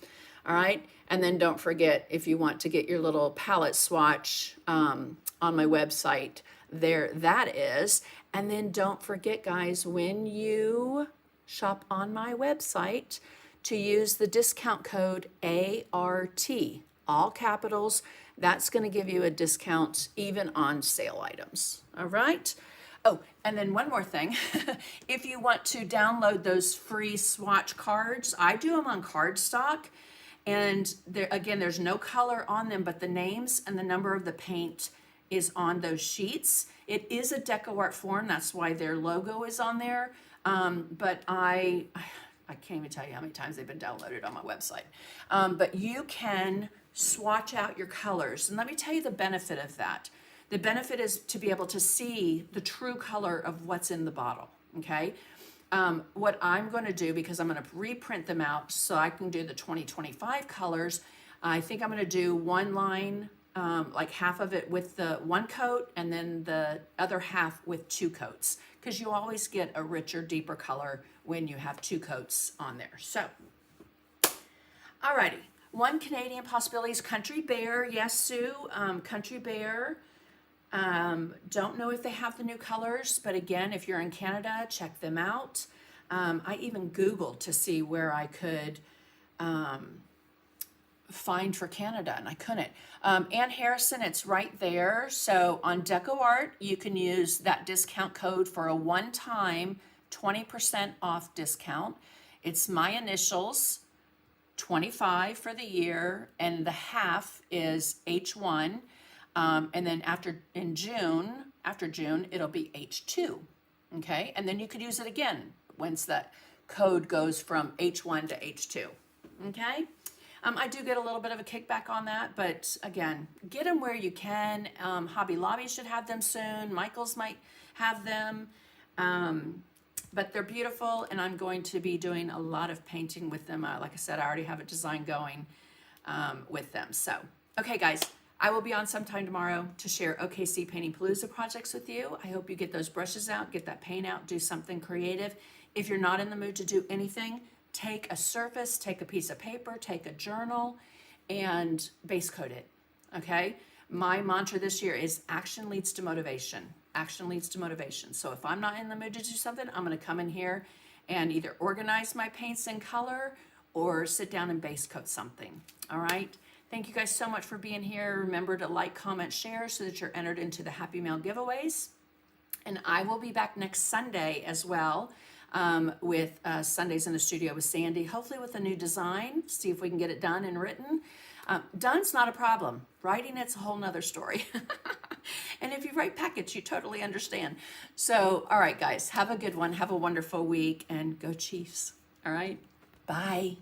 A: All right. And then don't forget, if you want to get your little palette swatch on my website, there that is. And then don't forget, guys, when you shop on my website, to use the discount code ART, all capitals. That's going to give you a discount even on sale items. All right. Oh, and then one more thing. If you want to download those free swatch cards, I do them on cardstock. And there, again, there's no color on them, but the names and the number of the paint is on those sheets. It is a deco art form. That's why their logo is on there. But I can't even tell you how many times they've been downloaded on my website. But you can swatch out your colors. And let me tell you the benefit of that. The benefit is to be able to see the true color of what's in the bottle, okay? What I'm going to do, because I'm going to reprint them out so I can do the 2025 colors, I think I'm going to do one line, like half of it with the one coat and then the other half with two coats, because you always get a richer, deeper color when you have two coats on there. So, alrighty. One Canadian possibility is Country Bear. Yes, Sue, Country Bear. Don't know if they have the new colors, but again, if you're in Canada, check them out. I even Googled to see where I could find for Canada, and I couldn't. Ann Harrison, it's right there. So on DecoArt, you can use that discount code for a one-time 20% off discount. It's my initials, 25 for the year, and the half is H1. And then after June, it'll be H2. Okay, and then you could use it again once that code goes from H1 to H2. Okay, I do get a little bit of a kickback on that, but again, get them where you can. Hobby Lobby should have them soon. Michael's might have them. But they're beautiful, and I'm going to be doing a lot of painting with them. Like I said, I already have a design going with them. So, okay, guys, I will be on sometime tomorrow to share OKC Painting Palooza projects with you. I hope you get those brushes out, get that paint out, do something creative. If you're not in the mood to do anything, take a surface, take a piece of paper, take a journal, and base coat it, okay? My mantra this year is action leads to motivation. Action leads to motivation. So if I'm not in the mood to do something, I'm going to come in here and either organize my paints in color or sit down and base coat something. All right. Thank you guys so much for being here. Remember to like, comment, share so that you're entered into the Happy Mail giveaways. And I will be back next Sunday as well with Sundays in the Studio with Sandy, hopefully with a new design, see if we can get it done and written. Done's not a problem. Writing it's a whole nother story. And if you write packets, you totally understand. So, all right, guys, have a good one. Have a wonderful week, and go Chiefs. All right, bye.